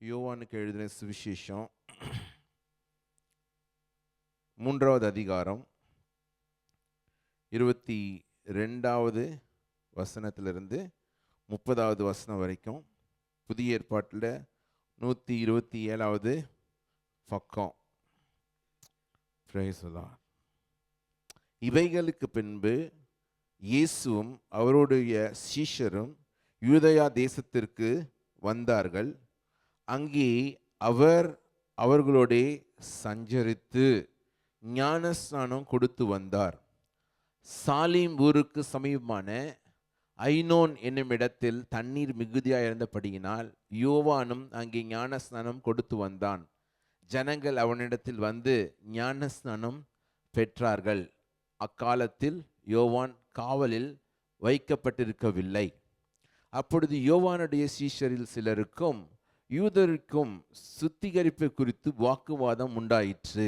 யோவானுக்கு எழுதின சுவிசேஷம் 3வது அதிகாரம் 22வது வசனத்திலிருந்து 30வது வசனம் வரைக்கும். புதிய ஏற்பாட்டில் 127வது பக்கம். Praise the Lord. இவைகளுக்கு பின்பு இயேசுவும் அவருடைய சீஷரும் யூதேயா தேசத்திற்கு வந்தார்கள். அங்கே அவர் அவர்களோடே சஞ்சரித்து ஞானஸ்நானம் கொடுத்து வந்தார். சாலீம் ஊருக்கு சமீபமான ஐனோன் என்னும் இடத்தில் தண்ணீர் மிகுதியாக இருந்தபடியினால் யோவானும் அங்கே ஞானஸ்நானம் கொடுத்து வந்தான். ஜனங்கள் அவனிடத்தில் வந்து ஞானஸ்நானம் பெற்றார்கள். அக்காலத்தில் யோவான் காவலில் வைக்கப்பட்டிருக்கவில்லை. அப்பொழுது யோவானுடைய சீஷரில் சிலருக்கும் யூதருக்கும் சுத்திகரிப்பு குறித்து வாக்குவாதம் உண்டாயிற்று.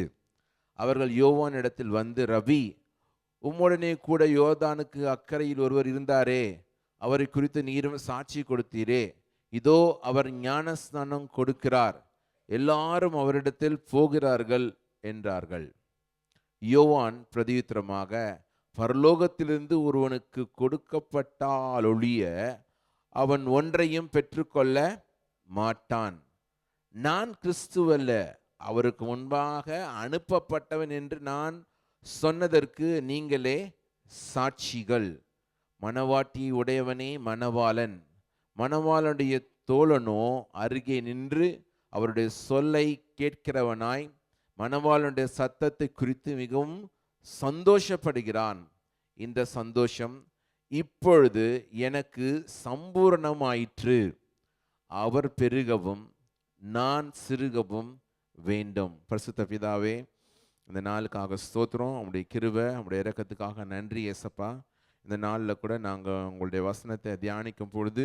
அவர்கள் யோவானிடத்தில் வந்து, ரவி, உம்முடனே கூட யோர்தானுக்கு அக்கறையில் ஒருவர் இருந்தாரே, அவரை குறித்து நீரும் சாட்சி கொடுத்தீரே, இதோ அவர் ஞானஸ்நானம் கொடுக்கிறார், எல்லாரும் அவரிடத்தில் போகிறார்கள் என்றார்கள். யோவான் பிரதியுத்தரமாக, பரலோகத்திலிருந்து ஒருவனுக்கு கொடுக்கப்பட்டாலொழிய அவன் ஒன்றையும் பெற்றுக்கொள்ள மாட்டான். நான் கிறிஸ்துவல்ல, அவருக்கு முன்பாக அனுப்பப்பட்டவன் என்று நான் சொன்னதற்கு நீங்களே சாட்சிகள். மணவாட்டி உடையவனே மணவாளன். மணவாளனுடைய தோழனோ அருகே நின்று அவருடைய சொல்லை கேட்கிறவனாய் மணவாளனுடைய சத்தத்தை குறித்து மிகவும் சந்தோஷப்படுகிறான். இந்த சந்தோஷம் இப்பொழுது எனக்கு சம்பூரணமாயிற்று. அவர் பெருகவும் நான் சிறுகவும் வேண்டும். பரிசுத்த பிதாவே, இந்த நாளுக்காக ஸ்தோத்திரம். உங்களுடைய கிருபை, உங்களுடைய இரக்கத்துக்காக நன்றி ஏசப்பா. இந்த நாளில் கூட நாங்கள் உங்களுடைய வசனத்தை தியானிக்கும் பொழுது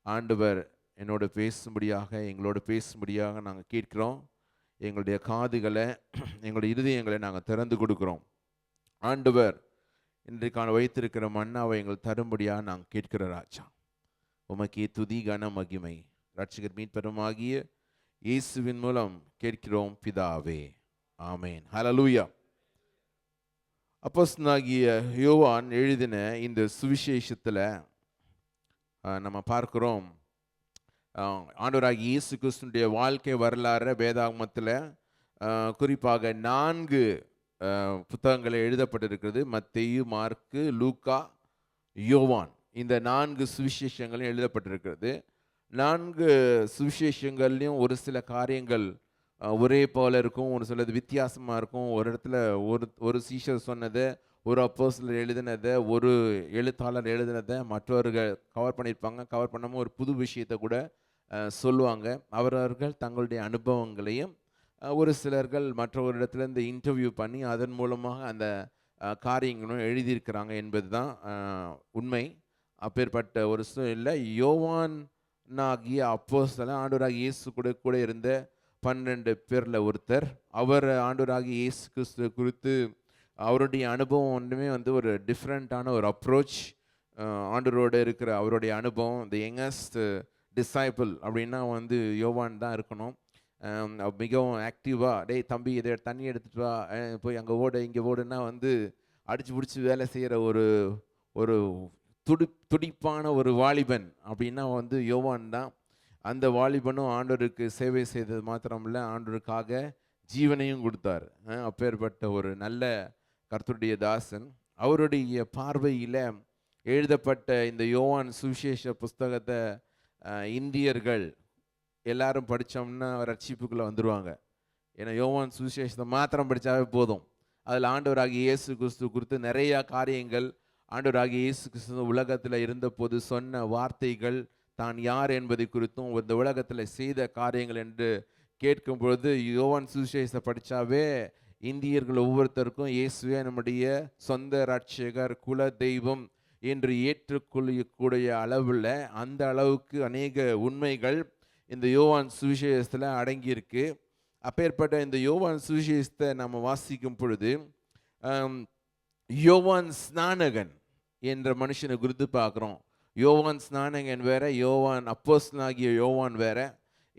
ஆண்டவர் என்னோட பேசும்படியாக, எங்களோட பேசும்படியாக நாங்கள் கேட்கிறோம். எங்களுடைய காதுகளை, எங்களுடைய இருதயங்களை நாங்கள் திறந்து கொடுக்குறோம். ஆண்டவர் இன்றைக்கான வைத்திருக்கிற மன்னாவை எங்கள் தரும்படியாக நாங்கள் கேட்கிற ராஜா. உமக்கே துதி கன மகிமை ரட்சகர் மீட்பெருமாகிய இயேசுவின் மூலம் கேட்கிறோம் பிதாவே, ஆமேன். ஹல்லேலூயா. அப்போஸ்தலனாகிய யோவான் எழுதின இந்த சுவிசேஷத்தில் நம்ம பார்க்கிறோம், ஆண்டவராகிய இயேசு கிறிஸ்துவினுடைய வாழ்க்கை வரலாறு வேதாகமத்தில் குறிப்பாக 4 புத்தகங்கள் எழுதப்பட்டிருக்கிறது. மத்தேயு, மார்க்கு, லூக்கா, யோவான். இந்த 4 சுவிசேஷங்களும் எழுதப்பட்டிருக்கிறது. 4 சுவிசேஷங்கள்லையும் ஒரு சில காரியங்கள் ஒரே போல இருக்கும், ஒரு சிலது வித்தியாசமாக இருக்கும். ஒரு இடத்துல ஒரு சீஷர் சொன்னதை, ஒரு அப்போஸ்தலர் எழுதினதை, ஒரு எழுத்தாளர் எழுதினதை மற்றவர்கள் கவர் பண்ணியிருப்பாங்க. கவர் பண்ணாமல் ஒரு புது விஷயத்தை கூட சொல்லுவாங்க. அவரவர்கள் தங்களுடைய அனுபவங்களையும் ஒரு சிலர்கள் மற்றவரிடத்துல இந்த இன்டர்வியூ பண்ணி அதன் மூலமாக அந்த காரியங்களும் எழுதியிருக்கிறாங்க என்பது தான் உண்மை. அப்பேற்பட்ட ஒரு சூழ்நிலை யோவானாகிய அப்போஸ்தலன் ஆண்டவராகிய இயேசு கூட இருந்த 12 பேரில் ஒருத்தர். அவர் ஆண்டவராகிய இயேசு கிறிஸ்து குறித்து அவருடைய அனுபவம் ஒன்றுமே ஒரு டிஃப்ரெண்ட்டான ஒரு அப்ரோச். ஆண்டவரோடு இருக்கிற அவருடைய அனுபவம், தி யங்கஸ்ட் டிசைபிள் அப்படின்னா யோவான் தான் இருக்கணும். மிகவும் ஆக்டிவாக, டேய் தம்பி இதை தண்ணி எடுத்துகிட்டு வா, போய் அங்கே ஓடு இங்கே ஓடுன்னா அடிச்சு பிடிச்சி வேலை செய்கிற ஒரு துடிப்பான ஒரு வாலிபன் அப்படின்னா யோவான் தான். அந்த வாலிபனும் ஆண்டவருக்கு சேவை செய்தது மாத்திரமில்லை, ஆண்டவருக்காக ஜீவனையும் கொடுத்தார். அப்பேற்பட்ட ஒரு நல்ல கர்த்தருடைய தாசன். அவருடைய பார்வையில் எழுதப்பட்ட இந்த யோவான் சுவிசேஷ புஸ்தகத்தை இந்தியர்கள் எல்லாரும் படித்தோம்னா ரட்சிப்புக்குள்ளே வந்துடுவாங்க. ஏன்னா யோவான் சுவிசேஷத்தை மாத்திரம் படித்தாவே போதும். அதில் ஆண்டவராகிய இயேசு கிறிஸ்து குறித்து நிறையா காரியங்கள், ஆண்டவராகிய இயேசு கிறிஸ்து உலகத்தில் இருந்தபோது சொன்ன வார்த்தைகள், தான் யார் என்பதை குறித்தும் இந்த உலகத்தில் செய்த காரியங்கள் என்று கேட்கும் பொழுது யோவான் சுவிசேஷத்தை படித்தாவே இந்தியர்கள் ஒவ்வொருத்தருக்கும் இயேசுவே நம்முடைய சொந்த ரட்சகர், குல தெய்வம் என்று ஏற்றுக்கொள்ளக்கூடிய அளவில் அந்த அளவுக்கு அநேக உண்மைகள் இந்த யோவான் சுவிசேஷத்தில் அடங்கியிருக்கு. அப்பேற்பட்ட இந்த யோவான் சுவிசேஷத்தை நம்ம வாசிக்கும் பொழுது யோவான் ஸ்நானகன் என்ற மனுஷனை குறித்து பார்க்குறோம். யோவான் ஸ்நானகன் வேற, யோவான் அப்போஸ்தலனாகிய யோவான் வேற.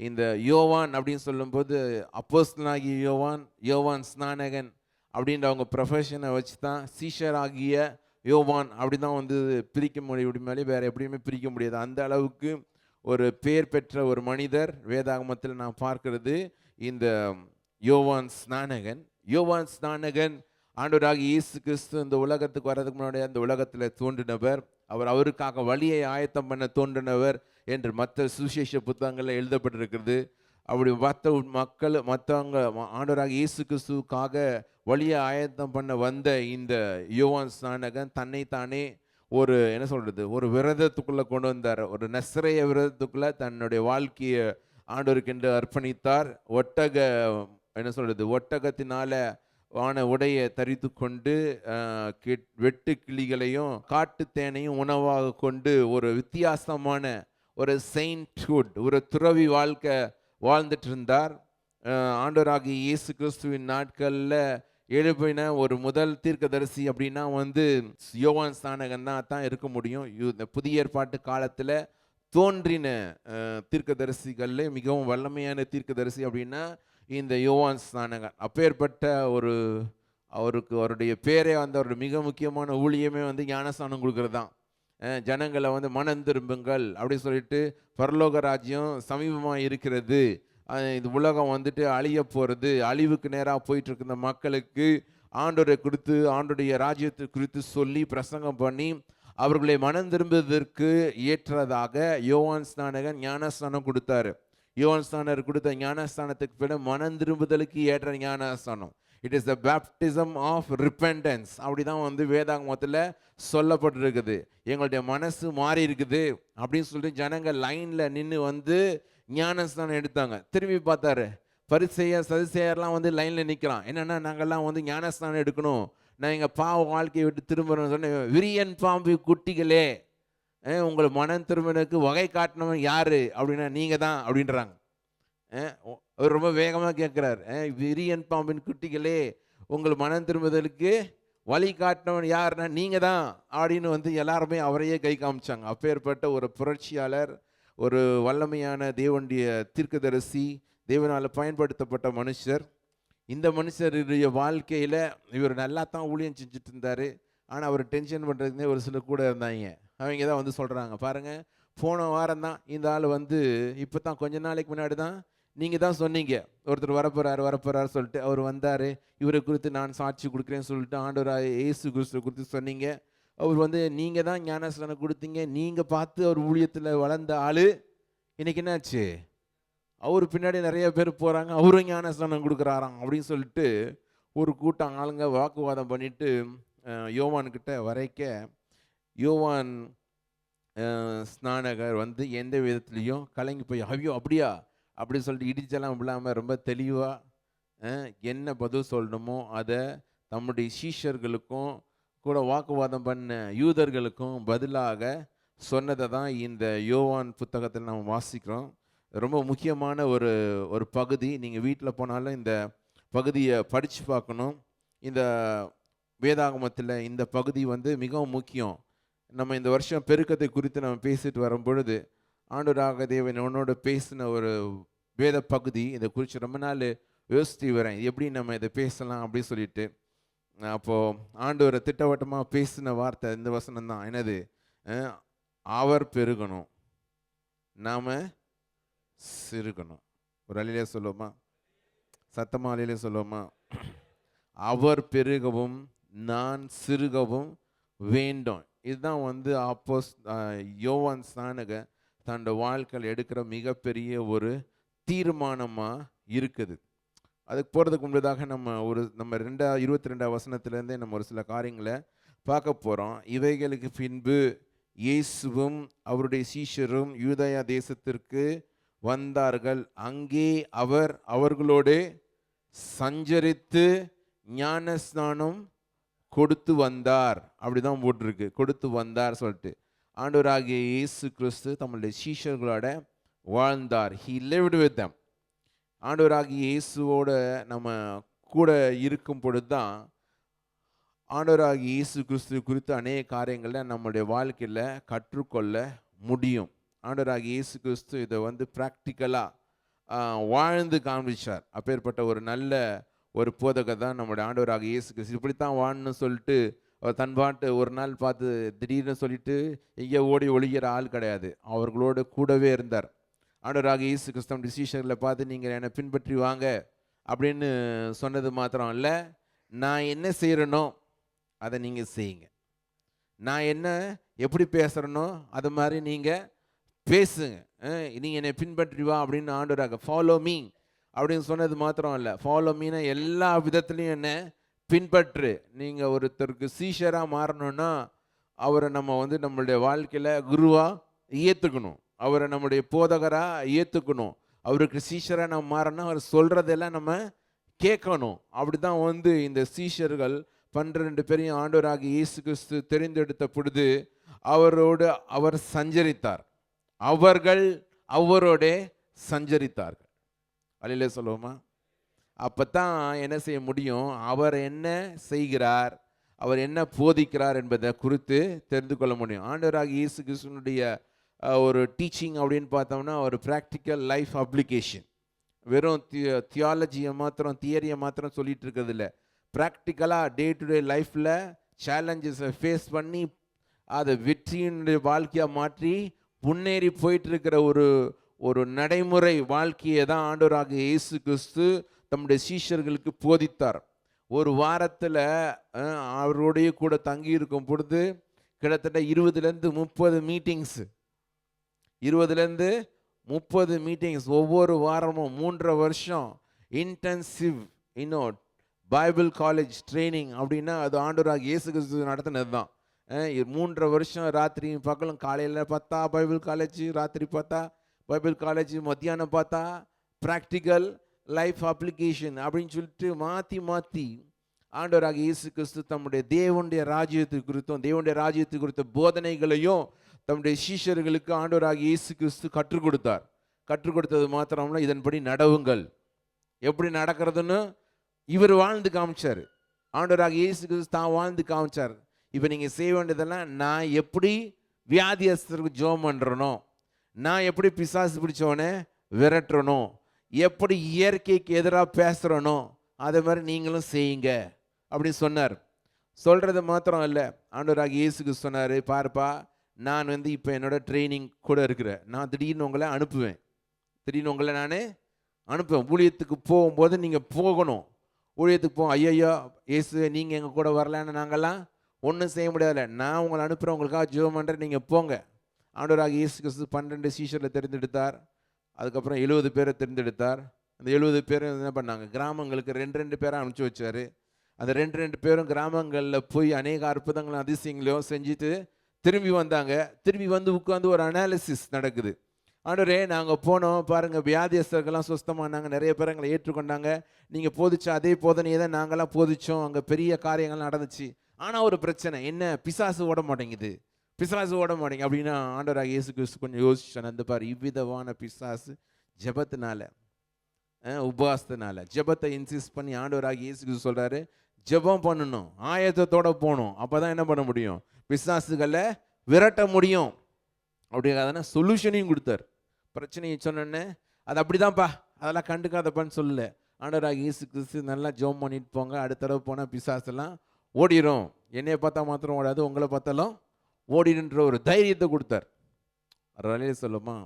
இந்த யோவான் அப்படின்னு சொல்லும்போது அப்போஸ்தலனாகிய யோவான், யோவான் ஸ்நானகன் அப்படின்ற அவங்க ப்ரொஃபஷனை வச்சு தான் சீஷர் ஆகிய யோவான் அப்படி தான் வந்து பிரிக்க முடியுமே, வேறு எப்படியுமே பிரிக்க முடியாது. அந்த அளவுக்கு ஒரு பெயர் பெற்ற ஒரு மனிதர் வேதாகமத்தில் நான் பார்க்கிறது இந்த யோவான் ஸ்நானகன். யோவான் ஸ்நானகன் ஆண்டவராகிய இயேசு கிறிஸ்து இந்த உலகத்துக்கு வர்றதுக்கு முன்னாடி அந்த உலகத்தில் தோன்றினவர். அவர் அவருக்காக வழியை ஆயத்தம் பண்ண தோன்றினவர் என்று மற்ற சுவிசேஷ புத்தகங்களில் எழுதப்பட்டிருக்கிறது. அப்படி மற்றவங்க ஆண்டவராகிய இயேசு கிறிஸ்துவுக்காக வழியை ஆயத்தம் பண்ண வந்த இந்த யோவான் ஸ்நானகன் தன்னைத்தானே ஒரு என்ன சொல்றது, ஒரு விரதத்துக்குள்ள கொண்டு வந்தார். ஒரு நஸ்ரேய விரதத்துக்குள்ள தன்னுடைய வாழ்க்கையை ஆண்டவருக்கென்று அர்ப்பணித்தார். என்ன சொல்றது, ஒட்டகத்தினால வான உடையை தரித்து கொண்டு வெட்டு கிளிகளையும் காட்டு தேனையும் உணவாக கொண்டு ஒரு வித்தியாசமான ஒரு செயின்ட்ஹுட், ஒரு துறவி வாழ்க்கை வாழ்ந்துட்டு இருந்தார். ஆண்டவராகிய இயேசு கிறிஸ்துவின் நாட்களில் எழுப்பின ஒரு முதல் தீர்க்கதரிசி அப்படின்னா வந்து யோவான் ஸ்நானகன் தான் இருக்க முடியும். இந்த புதிய ஏற்பாட்டு காலத்தில் தோன்றின தீர்க்கதரிசிகளில் மிகவும் வல்லமையான தீர்க்கதரிசி அப்படின்னா இந்த யோவான் ஸ்நானகன். அப்பேற்பட்ட அவருடைய பேரே வந்து அவருடைய மிக முக்கியமான ஊழியமே வந்து ஞானஸ்நானம் கொடுக்கறது தான். ஜனங்களை வந்து மனம் திரும்புங்கள் அப்படின்னு சொல்லிட்டு, பரலோக ராஜ்யம் சமீபமாக இருக்கிறது, இந்த உலகம் வந்துட்டு அழிய போகிறது, அழிவுக்கு நேராக போயிட்டு இருக்கிற மக்களுக்கு ஆண்டவரை குறித்து ஆண்டோடைய ராஜ்யத்தை குறித்து சொல்லி பிரசங்கம் பண்ணி அவர்களை மனம் திரும்புவதற்கு ஏற்றதாக யோவான் ஸ்நானகன் ஞானஸ்நானம் கொடுத்தாரு. யோவான் ஸ்நானர் கொடுத்த ஞானஸ்தானத்துக்கு பிறகு மனம் திரும்புதலுக்கு ஏற்ற ஞானஸ்தானம். It is the baptism of repentance. அப்படி தான் வந்து வேதாகமத்தில் சொல்லப்பட்டிருக்குது. எங்களுடைய மனசு மாறி இருக்குது அப்படின்னு சொல்லிட்டு ஜனங்கள் லைனில் நின்று வந்து ஞானஸ்தானம் எடுத்தாங்க. திரும்பி பார்த்தாரு, பரிசேயர் சதுசேயர்லாம் வந்து லைனில் நிற்கிறான். என்னென்னா, நாங்கள்லாம் வந்து ஞானஸ்தானம் எடுக்கணும், நான் எங்கள் பாவ வாழ்க்கையை விட்டு திரும்பணும்னு சொன்னேன். விரியன் பாம்பு குட்டிகளே, உங்களை மனம் திரும்பினதுக்கு வகை காட்டினவன் யாரு அப்படின்னா நீங்கள் தான் அப்படின்றாங்க. அவர் ரொம்ப வேகமாக கேட்குறார், விரியன் பாம்பின் குட்டிகளே, உங்கள் மனம் திரும்புதலுக்கு வழி காட்டினவன் யாருன்னா நீங்கள் தான் அப்படின்னு வந்து எல்லாருமே அவரையே கை காமிச்சாங்க. அப்பேற்பட்ட ஒரு புரட்சியாளர், ஒரு வல்லமையான தேவனுடைய தீர்க்கதரிசி, தேவனால் பயன்படுத்தப்பட்ட மனுஷர். இந்த மனுஷருடைய வாழ்க்கையில் இவர் நல்லா தான் ஊழியம் செஞ்சுட்டு இருந்தார். ஆனால் அவர் டென்ஷன் பண்ணுறதுக்குனே ஒரு சிலர் கூட இருந்தாங்க. அவங்க தான் வந்து சொல்கிறாங்க, பாருங்கள், போன வாரம் தான் இந்த ஆள் வந்து இப்போ தான் கொஞ்ச நாளைக்கு முன்னாடி தான் நீங்கள் தான் சொன்னீங்க ஒருத்தர் வரப்போறாரு சொல்லிட்டு அவர் வந்தார், இவரை குறித்து நான் சாட்சி கொடுக்குறேன்னு சொல்லிட்டு ஆண்டவராக இயேசு கிறிஸ்துவை குறித்து சொன்னீங்க. அவர் வந்து நீங்கள் தான் ஞானஸ்நானம் கொடுத்தீங்க, நீங்கள் பார்த்து அவர் ஊழியத்தில் வளர்ந்த ஆள். இன்னைக்கு என்னாச்சு, அவர் பின்னாடி நிறைய பேர் போகிறாங்க, அவரும் ஞானஸ்நானம் கொடுக்குறாராம் அப்படின்னு சொல்லிட்டு ஒரு கூட்டம் ஆளுங்க வாக்குவாதம் பண்ணிட்டு யோவான்கிட்ட வரைக்க, யோவான் ஸ்நானகர் வந்து எந்த விதத்துலேயும் கலங்கி போய், ஐயோ அப்படியா அப்படின்னு சொல்லிட்டு இடிச்செல்லாம் இல்லாமல் ரொம்ப தெளிவாக என்ன பதில் சொல்லணுமோ அதை தம்முடைய சீஷர்களுக்கும் கூட வாக்குவாதம் பண்ண யூதர்களுக்கும் பதிலாக சொன்னதை தான் இந்த யோவான் புத்தகத்தில் நம்ம வாசிக்கிறோம். ரொம்ப முக்கியமான ஒரு பகுதி. நீங்கள் வீட்டில் போனாலும் இந்த பகுதியை படித்து பார்க்கணும். இந்த வேதாகமத்தில் இந்த பகுதி வந்து மிகவும் முக்கியம். நம்ம இந்த வருஷம் பெருக்கத்தை குறித்து நம்ம பேசிட்டு வரும் பொழுது ஆண்டவராக தேவன் உன்னோட பேசின ஒரு வேத பகுதி இதை குறித்து ரொம்ப நாள் யோசித்து வரேன், எப்படி நம்ம இதை பேசலாம் அப்படின்னு சொல்லிட்டு. அப்போது ஆண்டவரை திட்டவட்டமாக பேசின வார்த்தை இந்த வசனம் தான். என்னது, அவர் பெருகணும், நாம் சிறுகணும். ஒரு அலையிலே சொல்லுவோமா, சத்தமாக அலையிலே சொல்லுவோமா? அவர் பெருகவும் நான் சிறுகவும் வேண்டும். இதுதான் வந்து யோவான் ஸ்நானகர் தன்னோட வாழ்க்கையில் எடுக்கிற மிகப்பெரிய ஒரு தீர்மானமாக இருக்குது. அதுக்கு போகிறதுக்கு முன்பதாக நம்ம 22 வசனத்திலேருந்தே நம்ம ஒரு சில காரியங்களை பார்க்க போகிறோம். இவைகளுக்கு பின்பு இயேசுவும் அவருடைய சீஷரும் யூதயா தேசத்திற்கு வந்தார்கள். அங்கே அவர் அவர்களோடு சஞ்சரித்து ஞானஸ்நானம் கொடுத்து வந்தார். அப்படிதான் போட்டிருக்கு, கொடுத்து வந்தார் சொல்லிட்டு. ஆண்டவராகிய இயேசு கிறிஸ்து தம்முடைய சீஷர்களோட வாழ்ந்தார். He lived with them. ஆண்டவராகிய இயேசுவோட நம்ம கூட இருக்கும் பொழுது தான் ஆண்டவராகிய இயேசு கிறிஸ்து குறித்து அநேக காரியங்களை நம்முடைய வாழ்க்கையில் கற்றுக்கொள்ள முடியும். ஆண்டவராகிய இயேசு கிறிஸ்து இதை வந்து ப்ராக்டிக்கலாக வாழ்ந்து காண்பிச்சார். அப்பேற்பட்ட ஒரு நல்ல ஒரு போதகர் தான் நம்முடைய ஆண்டவராக இயேசு கிறிஸ்து. இப்படித்தான் வாழணும்னு சொல்லிட்டு அவர் தன் பாட்டு ஒரு நாள் பார்த்து திடீர்னு சொல்லிட்டு எங்கேயோ ஓடி ஒழிகிற ஆள் கிடையாது. அவர்களோடு கூடவே இருந்தார். ஆண்டவராக இயேசு கிறிஸ்து சீஷர்களை பார்த்து நீங்கள் என்னை பின்பற்றி வாங்க அப்படின்னு சொன்னது மாத்திரம் இல்லை, நான் என்ன செய்கிறேனோ அதை நீங்கள் செய்யுங்க, நான் என்ன எப்படி பேசுகிறேனோ அது மாதிரி நீங்கள் பேசுங்க, நீங்கள் என்னை பின்பற்றி வா அப்படின்னு ஆண்டவராக ஃபாலோ மீ அப்படின்னு சொன்னது மாத்திரம் இல்லை, ஃபாலோ மீனா எல்லா விதத்துலையும் என்ன பின்பற்று. நீங்கள் ஒருத்தருக்கு சீஷராக மாறணும்னா அவரை நம்ம நம்மளுடைய வாழ்க்கையில் குருவாக ஏற்றுக்கணும், அவரை நம்முடைய போதகராக ஏற்றுக்கணும், அவருக்கு சீஷராக நம்ம மாறணும், அவர் சொல்கிறதெல்லாம் நம்ம கேட்கணும். அப்படி தான் இந்த சீஷர்கள் 12 பேரையும் ஆண்டவராக இயேசு கிறிஸ்து தெரிந்தெடுத்த பொழுது அவரோடு அவர் சஞ்சரித்தார், அவர்கள் அவரோட சஞ்சரித்தார்கள். அல்லேலூயா சொல்லுவோமா? அப்போ தான் என்ன செய்ய முடியும், அவர் என்ன செய்கிறார், அவர் என்ன போதிக்கிறார் என்பதை குறித்து தெரிந்து கொள்ள முடியும். ஆண்டவராக இயேசு கிறிஸ்துனுடைய ஒரு டீச்சிங் அப்படின்னு பார்த்தோம்னா ஒரு ப்ராக்டிக்கல் லைஃப் அப்ளிகேஷன். வெறும் தியாலஜியை மாத்திரம் தியரியை மாத்திரம் சொல்லிட்டு இருக்கிறது இல்லை, ப்ராக்டிக்கலாக டே டு டே லைஃப்பில் சேலஞ்சஸை ஃபேஸ் பண்ணி அதை வெற்றியினுடைய வாழ்க்கையாக மாற்றி முன்னேறி போயிட்டு இருக்கிற ஒரு நடைமுறை வாழ்க்கையை தான் ஆண்டவராக இயேசு கிறிஸ்து தம்முடைய சீஷர்களுக்கு போதித்தார். ஒரு வாரத்தில் அவருடைய கூட தங்கி இருக்கும் பொழுது கிட்டத்தட்ட 20லேருந்து 30 மீட்டிங்ஸு, 20லேருந்து 30 மீட்டிங்ஸ் ஒவ்வொரு வாரமும் 3.5 வருஷம் இன்டென்சிவ் பைபிள் காலேஜ் ட்ரைனிங் அப்படின்னா அது ஆண்டவராக இயேசு கிறிஸ்து நடத்தினது தான். 3.5 வருஷம் ராத்திரி பகலும், காலையில் பார்த்தா பைபிள் காலேஜ், ராத்திரி பார்த்தா பைபிள் காலேஜ், மத்தியானம் பார்த்தா ப்ராக்டிக்கல் லைஃப் அப்ளிகேஷன் அப்படின்னு சொல்லிட்டு மாற்றி மாற்றி ஆண்டவராக இயேசு கிறிஸ்து தம்முடைய தேவனுடைய ராஜ்யத்தை குறித்தும் தேவனுடைய ராஜ்யத்தை குறித்த போதனைகளையும் தம்முடைய சீஷர்களுக்கு ஆண்டவராக இயேசு கிறிஸ்து கற்றுக் கொடுத்தார். கற்றுக் கொடுத்தது மாத்திரம்னா இதன்படி நடவுங்கள், எப்படி நடக்கிறதுன்னு இவர் வாழ்ந்து காமிச்சார். ஆண்டவராக இயேசு கிறிஸ்து தான் வாழ்ந்து காமிச்சார். இப்போ நீங்கள் செய்ய வேண்டியதெல்லாம், நான் எப்படி வியாதியஸ்தருக்கு ஜெபம் பண்ணுறனோ, நான் எப்படி பிசாசு பிடிச்சவனே விரட்டுறனோ, எப்படி இயற்கைக்கு எதிராக பேசுகிறனோ அதே மாதிரி நீங்களும் செய்யுங்க அப்படின்னு சொன்னார். சொல்கிறது மாத்திரம் இல்லை, ஆண்டவராக இயேசுக்கு சொன்னார், பார்ப்பா நான் இப்போ என்னோட ட்ரைனிங் கூட இருக்கிறேன், நான் திடீர்னு உங்களை அனுப்புவேன், திடீர்னு உங்களை நான் அனுப்புவேன். ஊழியத்துக்கு போகும்போது நீங்கள் போகணும். ஊழியத்துக்கு ஐயோ இயேசு நீங்கள் எங்கள் கூட வரலான்னு நாங்கள்லாம் ஒன்றும் செய்ய முடியாதுல்ல, நான் உங்களை அனுப்புகிறேன், உங்களுக்காக ஜெபம் பண்ணுறேன், நீங்கள் போங்க. ஆண்டவராக இயேசு கிறிஸ்து 12 சீஷரில் தேர்ந்தெடுத்தார். அதுக்கப்புறம் 70 பேரை தேர்ந்தெடுத்தார். அந்த 70 பேரும் என்ன பண்ணாங்க, கிராமங்களுக்கு 2 பேரை அனுப்பிச்சி வச்சார். அந்த 2 பேரும் கிராமங்களில் போய் அநேக அற்புதங்களும் அதிசயங்களையும் செஞ்சுட்டு திரும்பி வந்தாங்க. திரும்பி உட்காந்து ஒரு அனாலிசிஸ் நடக்குது. ஆண்டவரே நாங்கள் போனோம் பாருங்கள், வியாதியஸ்தர்கள்லாம் சுஸ்தமானாங்க, நிறைய பேர் எங்களை ஏற்றுக்கொண்டாங்க, நீங்கள் போதிச்ச அதே போதனையை தான் நாங்களாம் போதிச்சோம், அங்கே பெரிய காரியங்கள் நடந்துச்சு. ஆனால் ஒரு பிரச்சனை என்ன, பிசாசு ஓட மாட்டேங்குது, பிசாசு ஓட மாட்டேங்க அப்படின்னா ஆண்டவராக இயேசு கிறிஸ்து கொஞ்சம் யோசிச்சான். அந்த பாரு, இவ்விதமான பிசாசு ஜெபத்தினால உபவாசத்தினால ஜெபத்தை இன்சிஸ்ட் பண்ணி ஆண்டவராக இயேசு கிறிஸ்து சொல்கிறாரு, ஜெபம் பண்ணணும், ஆயத்தத்தோடு போகணும், அப்போ தான் என்ன பண்ண முடியும், பிசாசுகளை விரட்ட முடியும். அப்படிங்கிறதான சொல்யூஷனையும் கொடுத்தார். பிரச்சனையை சொன்னோன்னே அது அப்படிதான்ப்பா, அதெல்லாம் கண்டுக்காதப்பான்னு சொல்லலை. ஆண்டவராக இயேசு கிறிஸ்து நல்லா ஜெபம் பண்ணிட்டு போங்க, அடுத்த தடவை போனால் பிசாசெல்லாம் ஓடிடும், என்னையை பார்த்தா மாத்திரம் ஓடாது, உங்களை பார்த்தாலும் ஓடிடுன்ற ஒரு தைரியத்தை கொடுத்தார். அதனாலே சொல்லுமா,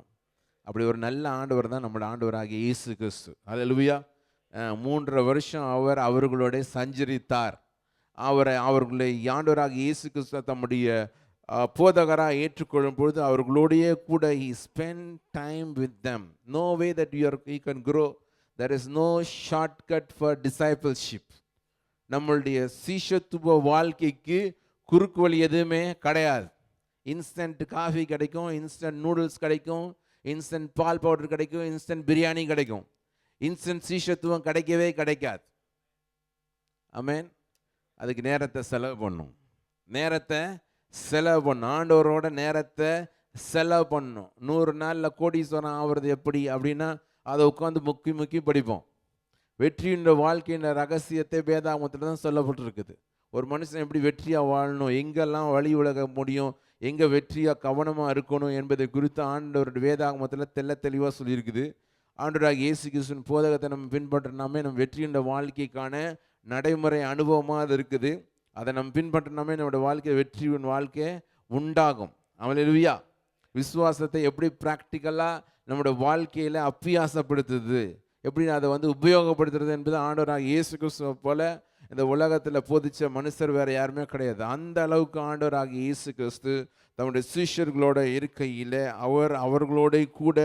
அப்படி ஒரு நல்ல ஆண்டவர் தான் நம்மளோட ஆண்டவராகிய இயேசு கிறிஸ்து. அல்லேலூயா. 3.5 வருஷம் அவர்களோட சஞ்சரித்தார். அவர்களை ஆண்டவராகிய இயேசு கிறிஸ்து தம்முடைய போதகராக ஏற்றுக்கொள்ளும் பொழுது அவர்களோடையே கூட he spent time with them. No way that you can grow. There is no shortcut for discipleship. நம்மளுடைய சீஷத்துவ வாழ்க்கைக்கு குறுக்கு வழி எதுவுமே கிடையாது. இன்ஸ்டன்ட் காஃபி கிடைக்கும், இன்ஸ்டன்ட் நூடுல்ஸ் கிடைக்கும், இன்ஸ்டன்ட் பால் பவுடர் கிடைக்கும், இன்ஸ்டன்ட் பிரியாணி கிடைக்கும். இன்ஸ்டன்ட் சீஷத்துவம் கிடைக்கவே கிடைக்காது. ஆமென். அதுக்கு நேரத்தை செலவு பண்ணும், நேரத்தை செலவு பண்ணும், ஆண்டவரோட நேரத்தை செலவு பண்ணும். 100 நாளில் கோடீஸ்வரன் ஆகிறது எப்படி அப்படின்னா அதை உட்காந்து முக்கி படிப்போம். வெற்றியின் வாழ்க்கையின் ரகசியத்தை வேதாகமத்தில் தான் சொல்லப்பட்டிருக்குது. ஒரு மனுஷன் எப்படி வெற்றியாக வாழணும், எங்கெல்லாம் வழி உலக முடியும், எங்கே வெற்றியாக கவனமாக இருக்கணும் என்பதை குறித்து ஆண்டவருடைய வேதாகமத்தில் தெளிவாக சொல்லியிருக்குது. ஆண்டவராகிய இயேசு கிறிஸ்துவின் போதகத்தை நம்ம பின்பற்றினாமே நம்ம வெற்றியுண்ட வாழ்க்கைக்கான நடைமுறை அனுபவமாக அது இருக்குது. அதை நம்ம பின்பற்றினாமே நம்மளோட வாழ்க்கை வெற்றியின் வாழ்க்கை உண்டாகும். அல்லேலூயா. விசுவாசத்தை எப்படி ப்ராக்டிக்கலாக நம்மளோட வாழ்க்கையில் அப்பியாசப்படுத்துது, எப்படி அதை உபயோகப்படுத்துறது என்பது ஆண்டவராகிய இயேசு கிறிஸ்துவை போல இந்த உலகத்தில் போதிச்ச மனுஷர் வேறு யாருமே கிடையாது. அந்த அளவுக்கு ஆண்டவராகிய இயேசு கிறிஸ்து தம்முடைய சீஷர்களோட இருக்கையில் அவர்களோட கூட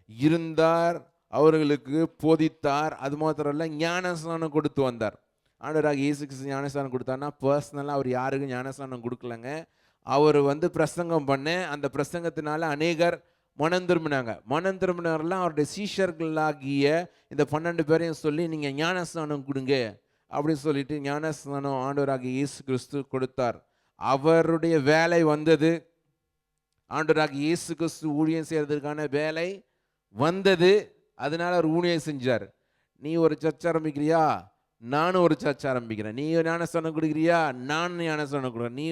இருந்தார், அவர்களுக்கு போதித்தார். அது மாத்திரம் இல்லை, ஞானஸ்நானம் கொடுத்து வந்தார். ஆண்டவராகிய இயேசு கிறிஸ்து ஞானஸ்நானம் கொடுத்தாருன்னா பர்சனலாக அவர் யாருக்கும் ஞானஸ்நானம் கொடுக்கலங்க. அவர் பிரசங்கம் பண்ண அந்த பிரசங்கத்தினால அநேகர் மனம் திரும்பினாங்க. மனம் திரும்பினவரெல்லாம் அவருடைய சீஷர்களாகிய இந்த 12 பேரையும் சொல்லி நீங்கள் ஞானஸ்நானம் கொடுங்க அப்படின்னு சொல்லிட்டு ஞானஸ்நானம் ஆண்டவராகிய இயேசு கிறிஸ்து கொடுத்தார். அவருடைய வேலை வந்தது. ஆண்டவராகிய இயேசு கிறிஸ்து ஊழியம் செய்யறதுக்கான வேலை வந்தது. அதனால அவர் ஊழியம் செஞ்சார். நீ ஒரு சர்ச் ஆரம்பிக்கிறியா, நானும் ஒரு சர்ச் ஆரம்பிக்கிறேன். நீ ஞானஸ்நானம் கொடுக்குறியா, நானும் ஞானஸ்நானம் கொடுக்குறேன். நீ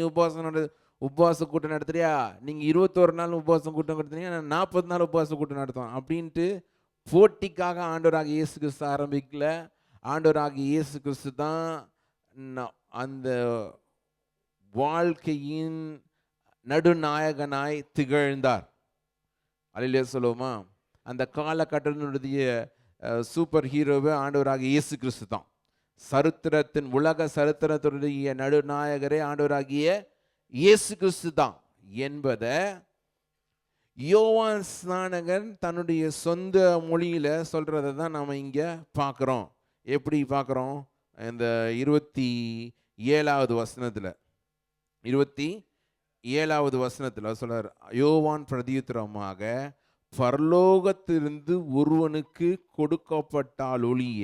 உபவாச கூட்டம் நடத்துறியா, நீங்கள் 21 நாள் உபவாசம் கூட்டம் நடத்துறீங்க, நான் 40 நாள் உபவாச கூட்டம் நடத்துவோம் அப்படின்ட்டு போட்டிக்காக ஆண்டவராகிய இயேசு கிறிஸ்து ஆரம்பிக்கல. ஆண்டவராகிய இயேசு கிறிஸ்து தான் அந்த வாழ்க்கையின் நடுநாயகனாய் திகழ்ந்தார். அல்லேலூயா சொல்லுவோமா? அந்த காலகட்டத்தினுடைய சூப்பர் ஹீரோவே ஆண்டவராகிய இயேசு கிறிஸ்து தான். சரித்திரத்தின் உலக சரித்திரத்தினுடைய நடுநாயகரே ஆண்டவராகிய இயேசு கிறிஸ்து தான் என்பதை யோவான் ஸ்நானகன் தன்னுடைய சொந்த மொழியில் சொல்கிறத தான் நாம் இங்கே பார்க்குறோம். எப்படி பார்க்குறோம்? இந்த 27வது வசனத்தில் 27வது வசனத்தில் சொல்றார், யோவான் பிரதியுத்தரமாக, பரலோகத்திலிருந்து ஒருவனுக்கு கொடுக்கப்பட்டால் ஒழிய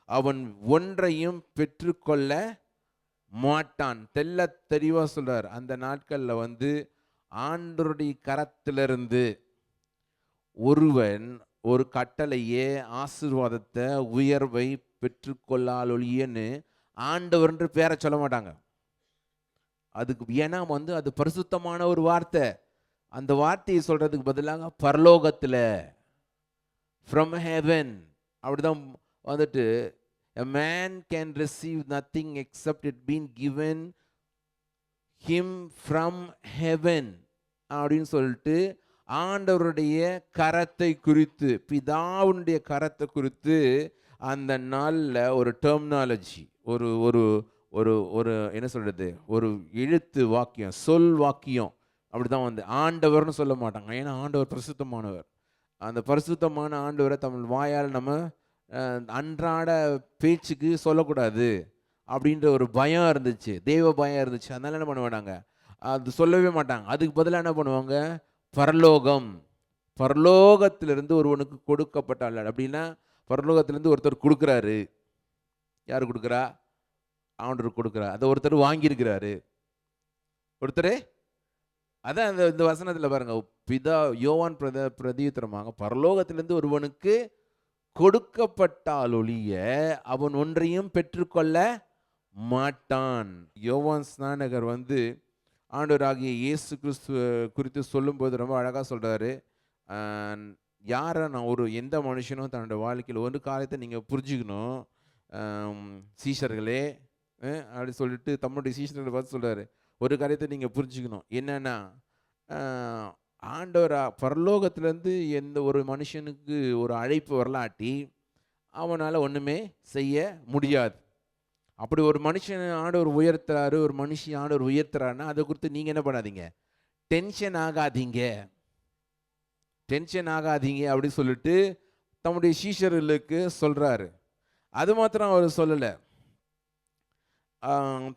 அவன் ஒன்றையும் பெற்றுக்கொள்ள மாட்டான். தெல்ல தெளிவாக சொல்றார். அந்த நாட்களில் ஆண்டவருடைய கரத்திலிருந்து ஒருவன் ஒரு கட்டளையே ஆசீர்வாதத்தை உயர்வை பெற்றுக்கொள்ளால் ஒழியன்னு ஆண்டவர் என்று பேரை சொல்ல மாட்டாங்க. அதுக்கு ஏன்னா அது பரிசுத்தமான ஒரு வார்த்தை. அந்த வார்த்தையை சொல்றதுக்கு பதிலாக பரலோகத்தில், ஃப்ரம் ஹெவன் அப்படிதான் a man can receive nothing except it being given him from heaven அப்படின்னு சொல்லிட்டு ஆண்டவருடைய கரத்தை குறித்து, பிதாவுடைய கரத்தை குறித்து அந்த நாளில் ஒரு டெர்மினாலஜி, ஒரு ஒரு ஒரு ஒரு என்ன சொல்றது, ஒரு எழுத்து வாக்கியம், சொல் வாக்கியம் அப்படிதான் ஆண்டவர்னு சொல்ல மாட்டாங்க. ஏன்னா ஆண்டவர் பரிசுத்தமானவர். அந்த பரிசுத்தமான ஆண்டவரை தமிழ் வாயால் நம்ம அன்றாட பேச்சுக்கு சொல்லக்கூடாது அப்படின்ற ஒரு பயம் இருந்துச்சு, தெய்வ பயம் இருந்துச்சு. அதனால என்ன பண்ணுவாங்க, அது சொல்லவே மாட்டாங்க. அதுக்கு பதிலாக என்ன பண்ணுவாங்க, பரலோகம், பரலோகத்திலிருந்து ஒருவனுக்கு கொடுக்கப்பட்டாள் அப்படின்னா பரலோகத்திலிருந்து ஒருத்தர் கொடுக்குறாரு. யார் கொடுக்குறா? ஆண்டவர் கொடுக்குறா. அதை ஒருத்தர் வாங்கியிருக்கிறாரு. ஒருத்தர் அதான் இந்த வசனத்தில் பாருங்க, பிதா யோவான் பிரதியுத்தரமாக, பரலோகத்திலிருந்து ஒருவனுக்கு கொடுக்கப்பட்டால் ஒழிய அவன் ஒன்றையும் பெற்றுக்கொள்ள மாட்டான். யோவான் ஸ்நானகர் ஆண்டவராகிய இயேசு கிறிஸ்து குறித்து சொல்லும்போது ரொம்ப அழகாக சொல்கிறாரு. யாரை நான் எந்த மனுஷனும் தன்னோட வாழ்க்கையில் ஒரு காரியத்தை நீங்கள் புரிஞ்சுக்கணும் சீஷர்களே அப்படி சொல்லிட்டு தம்முடைய சீஷர்களை பார்த்து சொல்கிறாரு, ஒரு காரியத்தை நீங்கள் புரிஞ்சுக்கணும். என்னென்னா, பரலோகத்திலேருந்து எந்த ஒரு மனுஷனுக்கு ஒரு அழைப்பு வரலாட்டி அவனால் ஒன்றுமே செய்ய முடியாது. அப்படி ஒரு மனுஷன் ஆண்டவர் உயர்த்துறாரு, ஒரு மனுஷி ஆண்டவர் உயர்த்துறாருன்னா அதை குறித்து நீங்கள் என்ன பண்ணாதீங்க, டென்ஷன் ஆகாதீங்க அப்படி சொல்லிட்டு தம்முடைய சீஷர்களுக்கு சொல்கிறாரு. அது மாத்திரம் அவர் சொல்லலை.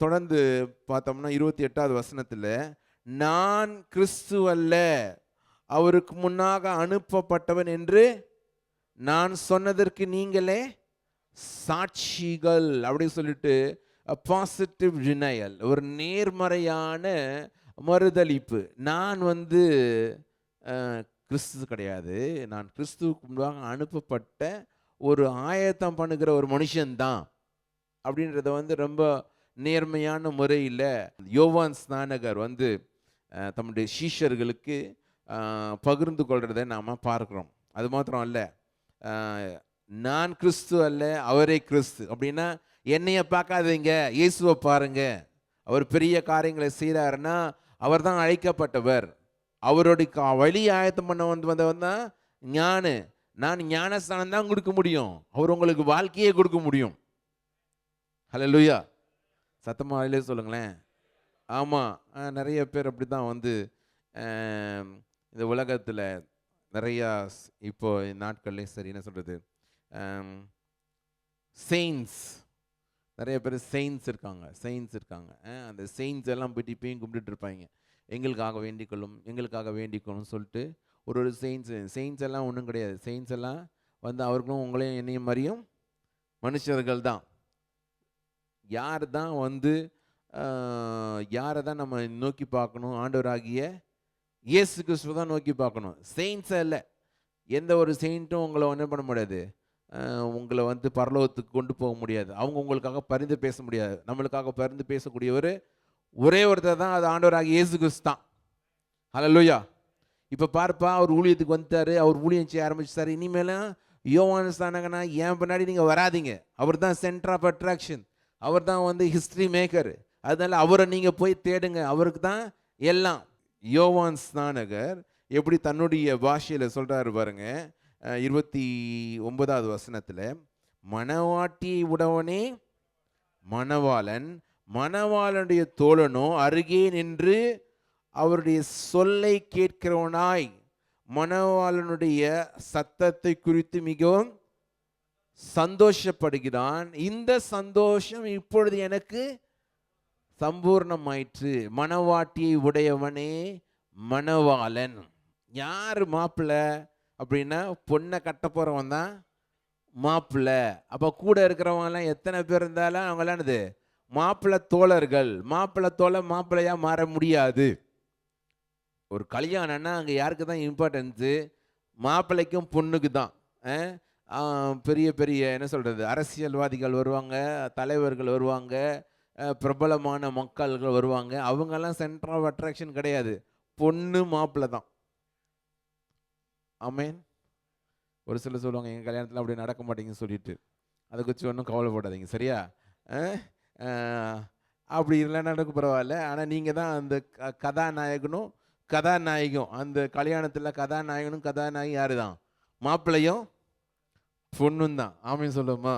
தொடர்ந்து பார்த்தோம்னா 28வது வசனத்தில், நான் கிறிஸ்து அல்ல, அவருக்கு முன்னாக அனுப்பப்பட்டவன் என்று நான் சொன்னதற்கு நீங்களே சாட்சிகள் அப்படி சொல்லிட்டு பாசிட்டிவ் டினையல், ஒரு நேர்மறையான மறுதளிப்பு. நான் கிறிஸ்து கிடையாது, நான் கிறிஸ்துவுக்கு முன்பாக அனுப்பப்பட்ட ஒரு ஆயத்தம் பண்ணுகிற ஒரு மனுஷன்தான் அப்படின்றத ரொம்ப நேர்மையான முறையில் யோவான் ஸ்நானகர் தம்முடைய சீஷர்களுக்கு பகிர்ந்து கொள்றதை நாம் பார்க்குறோம். அது மாத்திரம் அல்ல, நான் கிறிஸ்து அல்ல, அவரே கிறிஸ்து. அப்படின்னா என்னைய பார்க்காதீங்க, இயேசுவை பாருங்க. அவர் பெரிய காரியங்களை செய்கிறாருன்னா அவர் தான் அழைக்கப்பட்டவர். அவருடைய வழி ஆயத்தம் பண்ண வந்தவன் தான் நான் ஞானஸ்தானம் தான் கொடுக்க முடியும். அவர் உங்களுக்கு வாழ்க்கையே கொடுக்க முடியும். ஹல்லேலூயா. சத்தமாக அதிலே சொல்லுங்களேன். ஆமாம், நிறைய பேர் அப்படி தான் வந்து இந்த உலகத்தில் நிறையா இப்போ நாட்கள்லேயும் சரி, என்ன சொல்கிறது, செயின்ஸ், நிறைய பேர் செயின்ஸ் இருக்காங்க. அந்த செயின்ஸ் எல்லாம் போயிட்டு இப்பயும் கும்பிட்டுட்டு இருப்பாங்க. எங்களுக்காக வேண்டிக்கொள்ளும் சொல்லிட்டு ஒரு செயின்ஸ் எல்லாம் ஒன்றும் கிடையாது. செயின்ஸ் எல்லாம் வந்து அவர்களும் உங்களையும் என்னையும் மாதிரியும் மனுஷர்கள் தான். யாரை தான் நம்ம நோக்கி பார்க்கணும்? ஆண்டவராகிய இயேசு கிறிஸ்துவை தான் நோக்கி பார்க்கணும். செயின்ஸை இல்லை. எந்த ஒரு செயின்ட்டும் உங்களை ஒன்றும் பண்ண முடியாது, உங்களை வந்து பரலோகத்துக்கு கொண்டு போக முடியாது. அவங்க உங்களுக்காக பரிந்து பேச முடியாது. நம்மளுக்காக பரிந்து பேசக்கூடியவர் ஒரே ஒருத்தர் தான், அது ஆண்டவராகிய இயேசு கிறிஸ்து தான். ஹல்லேலூயா. இப்போ பார்ப்பா, அவர் ஊழியத்துக்கு வந்துட்டாரு, அவர் ஊழியம் செய்ய ஆரம்பிச்சாரு. இனிமேலும் யோவான் ஸ்நானகனா என் பின்னாடி நீங்கள் வராதிங்க. அவர் தான் சென்டர் ஆஃப் அட்ராக்ஷன், அவர் தான் வந்து ஹிஸ்ட்ரி மேக்கர். அதனால அவரை நீங்கள் போய் தேடுங்க, அவருக்கு தான் எல்லாம். யோவான் ஸ்நானகர் எப்படி தன்னுடைய பாஷையில் சொல்கிறாரு பாருங்க, 29வது வசனத்தில், மணவாட்டியை உடவனே மணவாளன், மணவாளனுடைய தோழனோ அருகே நின்று அவருடைய சொல்லை கேட்கிறவனாய் மணவாளனுடைய சத்தத்தை குறித்து மிகவும் சந்தோஷப்படுகிறான். இந்த சந்தோஷம் இப்பொழுது எனக்கு சம்பூர்ணமாயிற்று. மணவாட்டியை உடையவனே மணவாளன். யார் மாப்பிள்ளை அப்படின்னா, பொண்ணை கட்ட போகிறவன் தான் மாப்பிள்ளை. அப்போ கூட இருக்கிறவங்கலாம் எத்தனை பேர் இருந்தாலும் அவங்களாம் என்னது, மாப்பிள்ளை தோழர்கள். மாப்பிள்ளையாக மாற முடியாது. ஒரு கல்யாணம்னா அங்கே யாருக்கு தான் இம்பார்ட்டன்ஸு? மாப்பிள்ளைக்கும் பொண்ணுக்கு தான். பெரிய பெரிய என்ன சொல்கிறது, அரசியல்வாதிகள் வருவாங்க, தலைவர்கள் வருவாங்க, பிரபலமான மக்கள்கள் வருவாங்க. அவங்கெல்லாம் சென்டர் ஆஃப் அட்ராக்ஷன் கிடையாது, பொண்ணு மாப்பிள்ளை தான். ஆமேன். ஒரு சிலர் சொல்லுவாங்க, எங்கள் கல்யாணத்தில் அப்படி நடக்க மாட்டேங்குன்னு சொல்லிட்டு. அதை குறித்து ஒன்றும் கவலைப்படாதீங்க, சரியா? அப்படி இல்லை நடக்க பரவாயில்ல. ஆனால் நீங்கள் தான் அந்த கதாநாயகனும் கதாநாயகம். அந்த கல்யாணத்தில் கதாநாயகனும் கதாநாயகி யாரு தான்? மாப்பிள்ளையும் பொண்ணும் தான். ஆமேன்னு சொல்லுமா?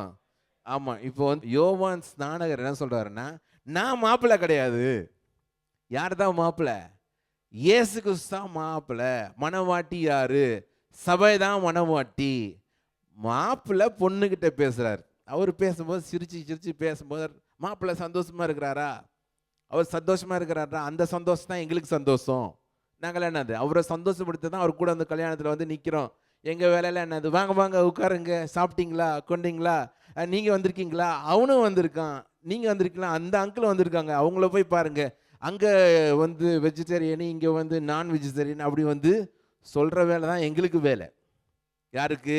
ஆமாம். இப்போ வந்து யோவான் ஸ்நானகர் என்ன சொல்கிறாருன்னா, நான் மாப்பிள்ளை கிடையாது. யார் தான் மாப்பிள்ளை? இயேசு கிறிஸ்து தான் மாப்பிள்ளை. மணவாட்டி யாரு? சபை தான் மணவாட்டி. மாப்பிள்ளை பொண்ணுக்கிட்ட பேசுகிறார். அவர் பேசும்போது சிரிச்சு பேசும்போது மாப்பிள்ளை சந்தோஷமாக இருக்கிறாரா? அவர் சந்தோஷமாக இருக்கிறாரா? அந்த சந்தோஷம் தான் எங்களுக்கு சந்தோஷம். நாங்கள் என்னது, அவரை சந்தோஷப்படுத்த தான் அவர் கூட அந்த கல்யாணத்தில் வந்து நிற்கிறோம். எங்கள் வேலையில் என்னது, வாங்க உட்காருங்க, சாப்பிட்டீங்களா, கொண்டீங்களா, நீங்கள் வந்திருக்கீங்களா, அவனும் வந்திருக்கான், நீங்கள் வந்திருக்கலாம், அந்த அங்கிள் வந்திருக்காங்க, அவங்கள போய் பாருங்கள், அங்கே வந்து வெஜிடேரியனு, இங்கே வந்து நான் வெஜிடேரியன், அப்படி வந்து சொல்கிற வேலை தான் எங்களுக்கு வேலை. யாருக்கு?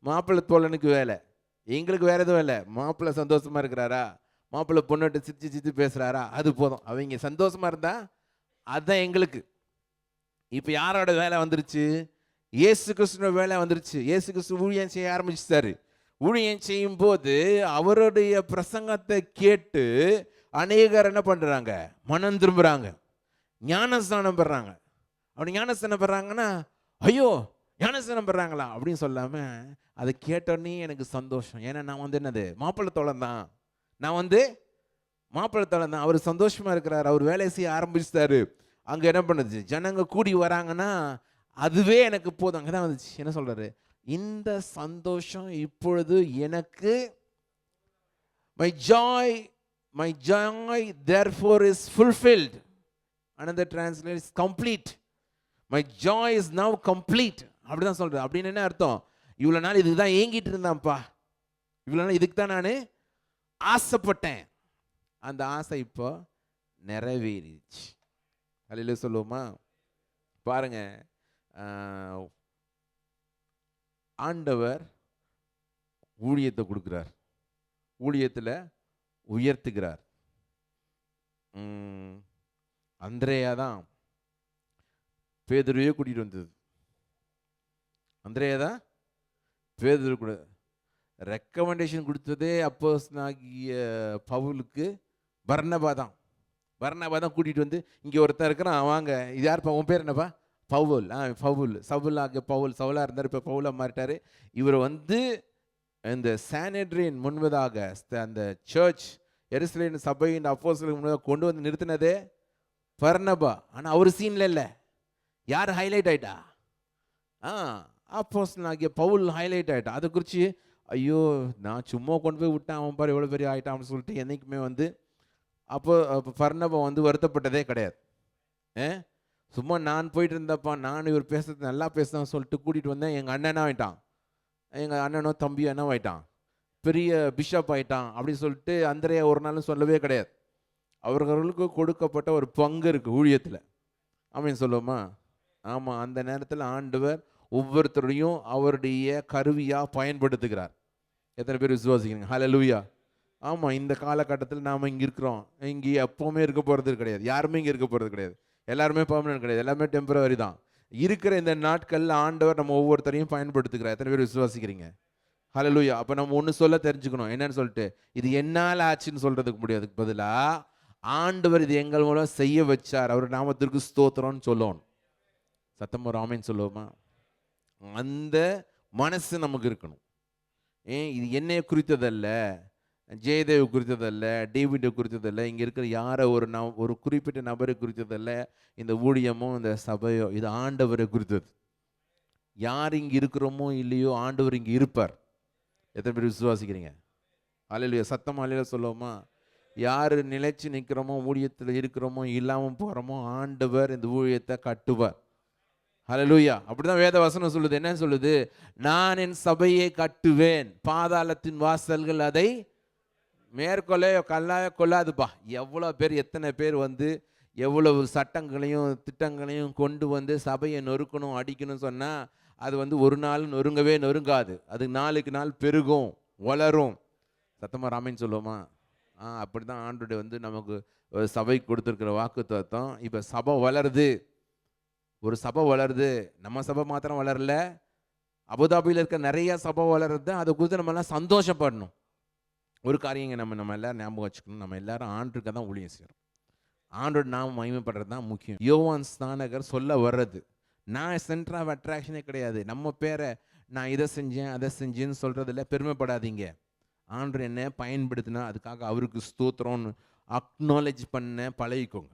மாப்பிள்ளை தோழனுக்கு வேலை. எங்களுக்கு வேறு எதுவும் வேலை. மாப்பிள்ளை சந்தோஷமாக இருக்கிறாரா, மாப்பிள்ளை பொண்ணுகிட்ட சிரிச்சு பேசுகிறாரா, அது போதும். அவங்க சந்தோஷமாக இருந்தால் அதுதான் எங்களுக்கு. இப்போ யாரோட வேலை வந்துருச்சு? இயேசு கிறிஸ்துவோட வேலை வந்துருச்சு. இயேசு கிறிஸ்து ஊழியம் செய்ய ஆரம்பிச்சிட்டாரு. ஊழியம் செய்யும் போது அவருடைய பிரசங்கத்தை கேட்டு அநேகர் என்ன பண்ணுறாங்க? மனம் திரும்புகிறாங்க, ஞானஸ்தானம் பெறாங்க. அப்படி ஞானஸ்தானம் பெறாங்கன்னா, ஐயோ ஞானஸ்தானம் பெறாங்களா அப்படின்னு சொல்லாமல், அதை கேட்டோன்னே எனக்கு சந்தோஷம். ஏன்னா நான் வந்து என்னது, மாப்பிள்ளை தோழன் தான். நான் வந்து மாப்பிள்ளை தோழன் தான். அவர் சந்தோஷமாக இருக்கிறார், அவர் வேலையை செய்ய ஆரம்பிச்சிட்டாரு. அங்கே என்ன பண்ணுது, ஜனங்க கூடி வராங்கன்னா அதுவே எனக்கு போதும். அங்கே தான் வந்துச்சு. என்ன சொல்கிறாரு? இந்த சந்தோஷம் இப்பொழுது எனக்கு, my joy therefore is fulfilled. Another translation is complete. My joy is now complete. அப்படி தான் சொல்கிறேன். அப்படின்னு என்ன அர்த்தம்? இவ்வளோ நாள் இதுக்கு தான் ஏங்கிட்டு இருந்தான்ப்பா, இவ்வளோ நாள் இதுக்கு தான் நான் ஆசைப்பட்டேன், அந்த ஆசை இப்போ நிறைவேறிச்சு. அல்லேலூயா சொல்லுவோமா? பாருங்க, ஆண்டவர் ஊழியத்தை கொடுக்குறார், ஊழியத்தில் உயர்த்துகிறார். அந்திரேயா தான் பேதுருவையே கூட்டிகிட்டு வந்தது. அந்திரேயா தான் பேதுரு கூட ரெக்கமெண்டேஷன் கொடுத்ததே அப்போஸ்தலனாகிய பவுலுக்கு பர்னபா தான். பர்னபா தான் கூட்டிகிட்டு வந்து இங்கே ஒருத்தன் இருக்கிறான், வாங்க, இது யாருப்பா, உன் பேர் என்னப்பா? பவுல். பவுல், சவுலாக பவுல், சவுலாக இருந்தார், இப்போ பவுலாக மாறிட்டார். இவர் வந்து இந்த சானெட்ரின் முன்பதாக அந்த சர்ச் எருசலேம் சபையின் அப்போஸ்தலர்களுக்கு முன்பதாக கொண்டு வந்து நிறுத்தினதே பர்னபா. ஆனால் அவர் சீனில் இல்லை. யார் ஹைலைட் ஆயிட்டா? அப்போஸ்தலனாகிய பவுல் ஹைலைட் ஆகிட்டா. அதை குறித்து ஐயோ நான் சும்மா கொண்டு போய் விட்டேன், அவன் பாரு எவ்வளோ பெரிய ஆகிட்டான்னு சொல்லிட்டு என்றைக்குமே வந்து அப்போ பர்னபா வந்து வருத்தப்பட்டதே கிடையாது. சும்மா நான் போயிட்டு இருந்தப்பா, நான் இவர் பேசுறது நல்லா பேசுதான் சொல்லிட்டு கூட்டிகிட்டு வந்தேன். எங்கள் அண்ணனா ஆகிட்டான், எங்கள் அண்ணனோ தம்பியோ என்ன ஆகிட்டான், பெரிய பிஷப் ஆகிட்டான் அப்படின்னு சொல்லிட்டு அந்திரையா ஒரு நாளும் சொல்லவே கிடையாது. அவர்களுக்கு கொடுக்கப்பட்ட ஒரு பங்கு இருக்குது ஊழியத்தில். ஆமீன் சொல்லுவோமா? ஆமாம், அந்த நேரத்தில் ஆண்டவர் ஒவ்வொருத்தரையும் அவருடைய கருவியாக பயன்படுத்துகிறார். எத்தனை பேர் விசுவாசிக்கிறீங்க? ஹல்லேலூயா. ஆமாம், இந்த காலகட்டத்தில் நாம் இங்கே இருக்கிறோம். இங்கே எப்போவுமே இருக்க போகிறது கிடையாது. யாருமே இங்கே இருக்க போகிறது கிடையாது. எல்லாருமே பெர்மனன்ட் கிடையாது. எல்லாமே டெம்பரவரி தான். இருக்கிற இந்த நாட்களில் ஆண்டவர் நம்ம ஒவ்வொருத்தரையும் பயன்படுத்துகிறார். எத்தனை பேர் விசுவாசிக்கிறீங்க? ஹல்லேலூயா. அப்போ நம்ம ஒன்று சொல்ல தெரிஞ்சுக்கணும், என்னன்னு சொல்லிட்டு, இது என்னால் ஆச்சுன்னு சொல்கிறதுக்கு முடியாதுக்கு பதிலாக ஆண்டவர் இது எங்கள் மூலம் செய்ய வச்சார், அவர் நாமத்திற்கு ஸ்தோத்திரம்னு சொல்லணும். சத்தம் ஒரு ஆமேன்னு சொல்லுவோமா? அந்த மனசு நமக்கு இருக்கணும். இது என்னைய குறித்ததல்ல, ஜெயதேவ் குறித்ததல்ல, டேவிட்டை குறித்ததல்ல, இங்கே இருக்கிற யாரை ஒரு குறிப்பிட்ட நபரை குறித்ததல்ல. இந்த ஊழியமோ இந்த சபையோ இது ஆண்டவரை குறித்தது. யார் இங்கே இருக்கிறோமோ இல்லையோ ஆண்டவர் இங்கே இருப்பார். எத்தனை பேர் விசுவாசிக்கிறீங்க? அல்லேலூயா. சத்தம் அல்லேலூயா சொல்லுவோமா? யார் நிலைச்சு நிற்கிறோமோ, ஊழியத்தில் இருக்கிறோமோ இல்லாமல் போகிறோமோ, ஆண்டவர் இந்த ஊழியத்தை கட்டுவார். ஹல்லேலூயா. அப்படிதான் வேத வசனம் சொல்லுது. என்ன சொல்லுது? நான் என் சபையை கட்டுவேன், பாதாளத்தின் வாசல்கள் அதை மேற்கொள்ள கொள்ளாதுப்பா. எவ்வளோ பேர், எத்தனை பேர் வந்து எவ்வளவு சட்டங்களையும் திட்டங்களையும் கொண்டு வந்து சபையை நொறுக்கணும், அடிக்கணும் சொன்னால் அது வந்து ஒரு நாள் நொறுங்கவே நொறுங்காது. அது நாளுக்கு நாள் பெருகும், வளரும். சத்தமாக ராமேன்னு சொல்லுவோமா? அப்படி தான் ஆண்டவருடைய வந்து நமக்கு சபைக்கு கொடுத்துருக்கிற வாக்குத்தத்தம். இப்போ சபை வளருது, ஒரு சபை வளருது. நம்ம சபை மாத்திரம் வளரல, அபுதாபியில் இருக்க நிறைய சபை வளருது. அதை குறித்து நம்மளாம் சந்தோஷப்படணும். ஒரு காரியங்க நம்ம எல்லாரும் ஞாபகம் வச்சுக்கணும், நம்ம எல்லாரும் ஆண்டுக்கு தான் ஊழியம் செய்கிறோம். ஆண்டோட நாம மகிமைப்படுறது தான் முக்கியம். யோவான் ஸ்நானகர் சொல்ல வர்றது, நான் சென்டர் ஆஃப் அட்ராக்ஷனே கிடையாது. நம்ம பேரை நான் இதை செஞ்சேன் அதை செஞ்சேன்னு சொல்கிறதில்ல, பெருமைப்படாதீங்க. ஆண்டவர் என்ன பயன்படுத்தினா அதுக்காக அவருக்கு ஸ்தோத்திரம்னு அக்னாலேஜ் பண்ண பழகிக்கோங்க.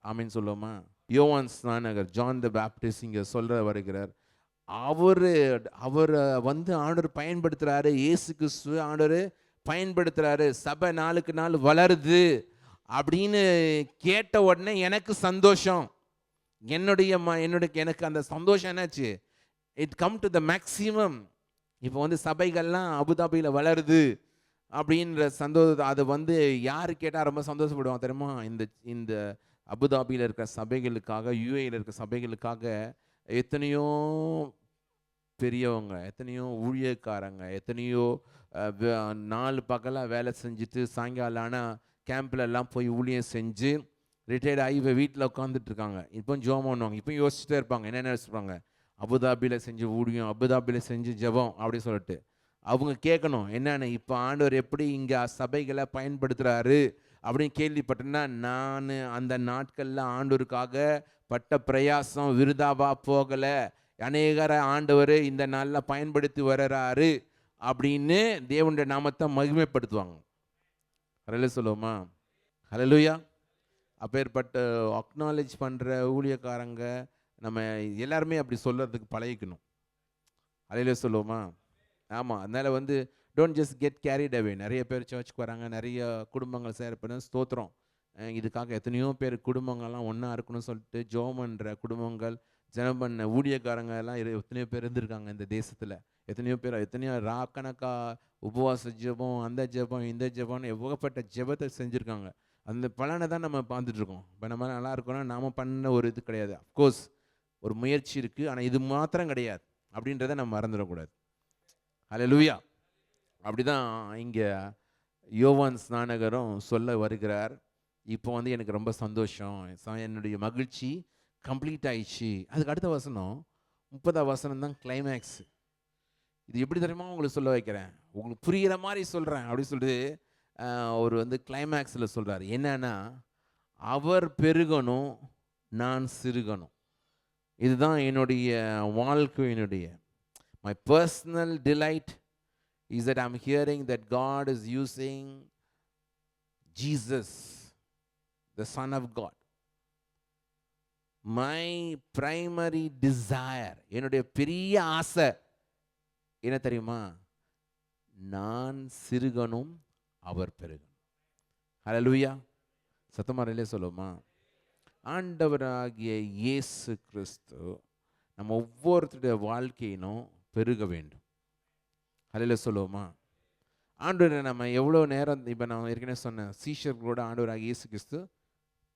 ஆமீன் சொல்லுவோமா? யோவான் ஸ்நானகர், ஜான் த பேப்டிஸ்ட் இங்கே சொல்ற வருகிறார். அவர் வந்து ஆண்டவர் பயன்படுத்துகிறாரு. இயேசு கிறிஸ்துவ ஆண்டவர் பயன்படுத்துகிறாரு. சபை நாளுக்கு நாள் வளருது அப்படின்னு கேட்ட உடனே எனக்கு சந்தோஷம். எனக்கு அந்த சந்தோஷம் என்னாச்சு? It come to the maximum. இப்போ வந்து சபைகள்லாம் அபுதாபியில் வளருது அப்படின்ற சந்தோஷம். அது வந்து யார் கேட்டால் ரொம்ப சந்தோஷப்படுவாங்க தெரியுமா? இந்த அபுதாபியில் இருக்கிற சபைகளுக்காக, யுஏயில் இருக்கிற சபைகளுக்காக எத்தனையோ பெரியவங்க, எத்தனையோ ஊழியக்காரங்க, எத்தனையோ நாலு பகலாக வேலை செஞ்சுட்டு சாயங்காலம் ஆனால் கேம்பில் எல்லாம் போய் ஊழியம் செஞ்சு ரிட்டையர்ட் ஆகி இப்போ வீட்டில் உட்காந்துட்டு இருக்காங்க. இப்போ ஜெபம் பண்ணுவாங்க. இப்போ யோசிச்சுட்டே இருப்பாங்க, என்ன நினைச்சுப்பாங்க, அபுதாபியில் செஞ்சு ஊழியம், அபுதாபியில் செஞ்சு ஜெபம் அப்படி சொல்லிட்டு அவங்க கேட்கணும், என்னென்ன இப்போ ஆண்டவர் எப்படி இங்கே சபைகளை பயன்படுத்துகிறாரு அப்படின்னு கேள்விப்பட்டேன்னா, நான் அந்த நாட்களில் ஆண்டவருக்காக பட்ட பிரயாசம் விருதாவா போகலை, அநேகரை ஆண்டவர் இந்த நாளில் பயன்படுத்தி வர்றாரு அப்படின்னு தேவனுடைய நாமத்தை மகிமைப்படுத்துவாங்க. ஹல்லேலூயா சொல்லுவோமா? ஹல்லேலூயா. அப்பேற்பட்ட அக்னாலேஜ் பண்ணுற ஊழியக்காரங்க நம்ம எல்லாருமே அப்படி சொல்கிறதுக்கு பழகிக்கணும். ஹல்லேலூயா சொல்லுவோமா? ஆமாம். அதனால் வந்து don't just get carried away. நிறைய பேர் சர்ச்சுக்கு வராங்க, நிறைய குடும்பங்கள் சேர்ப்பது ஸ்தோத்திரம். இதுக்காக எத்தனையோ பேர் குடும்பங்கள்லாம் ஒன்றா இருக்கணும்னு சொல்லிட்டு ஜெபம் பண்ணுற குடும்பங்கள், ஜெபம் பண்ண ஊழியக்காரங்க எல்லாம் எத்தனையோ பேர் இருந்திருக்காங்க இந்த தேசத்தில். எத்தனையோ ராக்கணக்கா உபவாச ஜெபம், அந்த ஜெபம் இந்த ஜெபம்னு எவ்வளோப்பட்ட ஜெபத்தை செஞ்சுருக்காங்க. அந்த பலனை தான் நம்ம பார்த்துட்ருக்கோம். இப்போ நம்ம நல்லா இருக்கோம்னா நாம் பண்ண ஒரு இது கிடையாது. அஃப்கோர்ஸ் ஒரு முயற்சி இருக்குது, ஆனால் இது மாத்திரம் கிடையாது அப்படின்றத நம்ம மறந்துடக்கூடாது. ஹல்லேலூயா. அப்படி தான் இங்கே யோவான் ஸ்நானகரும் சொல்ல வருகிறார். இப்போ வந்து எனக்கு ரொம்ப சந்தோஷம், என்னுடைய மகிழ்ச்சி கம்ப்ளீட் ஆயிடுச்சு. அதுக்கு அடுத்த வசனம் 30ஆம் வசனம் தான் கிளைமேக்ஸ். இது எப்படி தெரியுமா உங்களுக்கு சொல்ல வைக்கிறேன், உங்களுக்கு புரிகிற மாதிரி சொல்கிறேன் அப்படின்னு சொல்லிட்டு ஒரு வந்து கிளைமேக்ஸில் சொல்கிறார். என்னன்னா, அவர் பெருகணும், நான் சிறுகணும். இதுதான் என்னுடைய வாழ்க்கையினுடைய my personal delight is that I'm hearing that God is using Jesus, the Son of God. My primary desire, என்னுடைய பெரிய ஆசை என்ன தெரியுமா, நான் சிறுகணும், அவர் பெருகணும். ஹல்லேலூயா. சத்தமாரிலே சொல்லுமா. ஆண்டவராகிய இயேசு கிறிஸ்து நம்ம ஒவ்வொருத்தருடைய வாழ்க்கையினும் பெருக வேண்டும். ஹல்லேலூயா சொல்லுவோமா. ஆண்டவர் நம்ம எவ்வளோ நேரம், இப்போ நான் ஏற்கனவே சொன்னேன், சீஷர்களோட ஆண்டவராகிய இயேசு கிறிஸ்து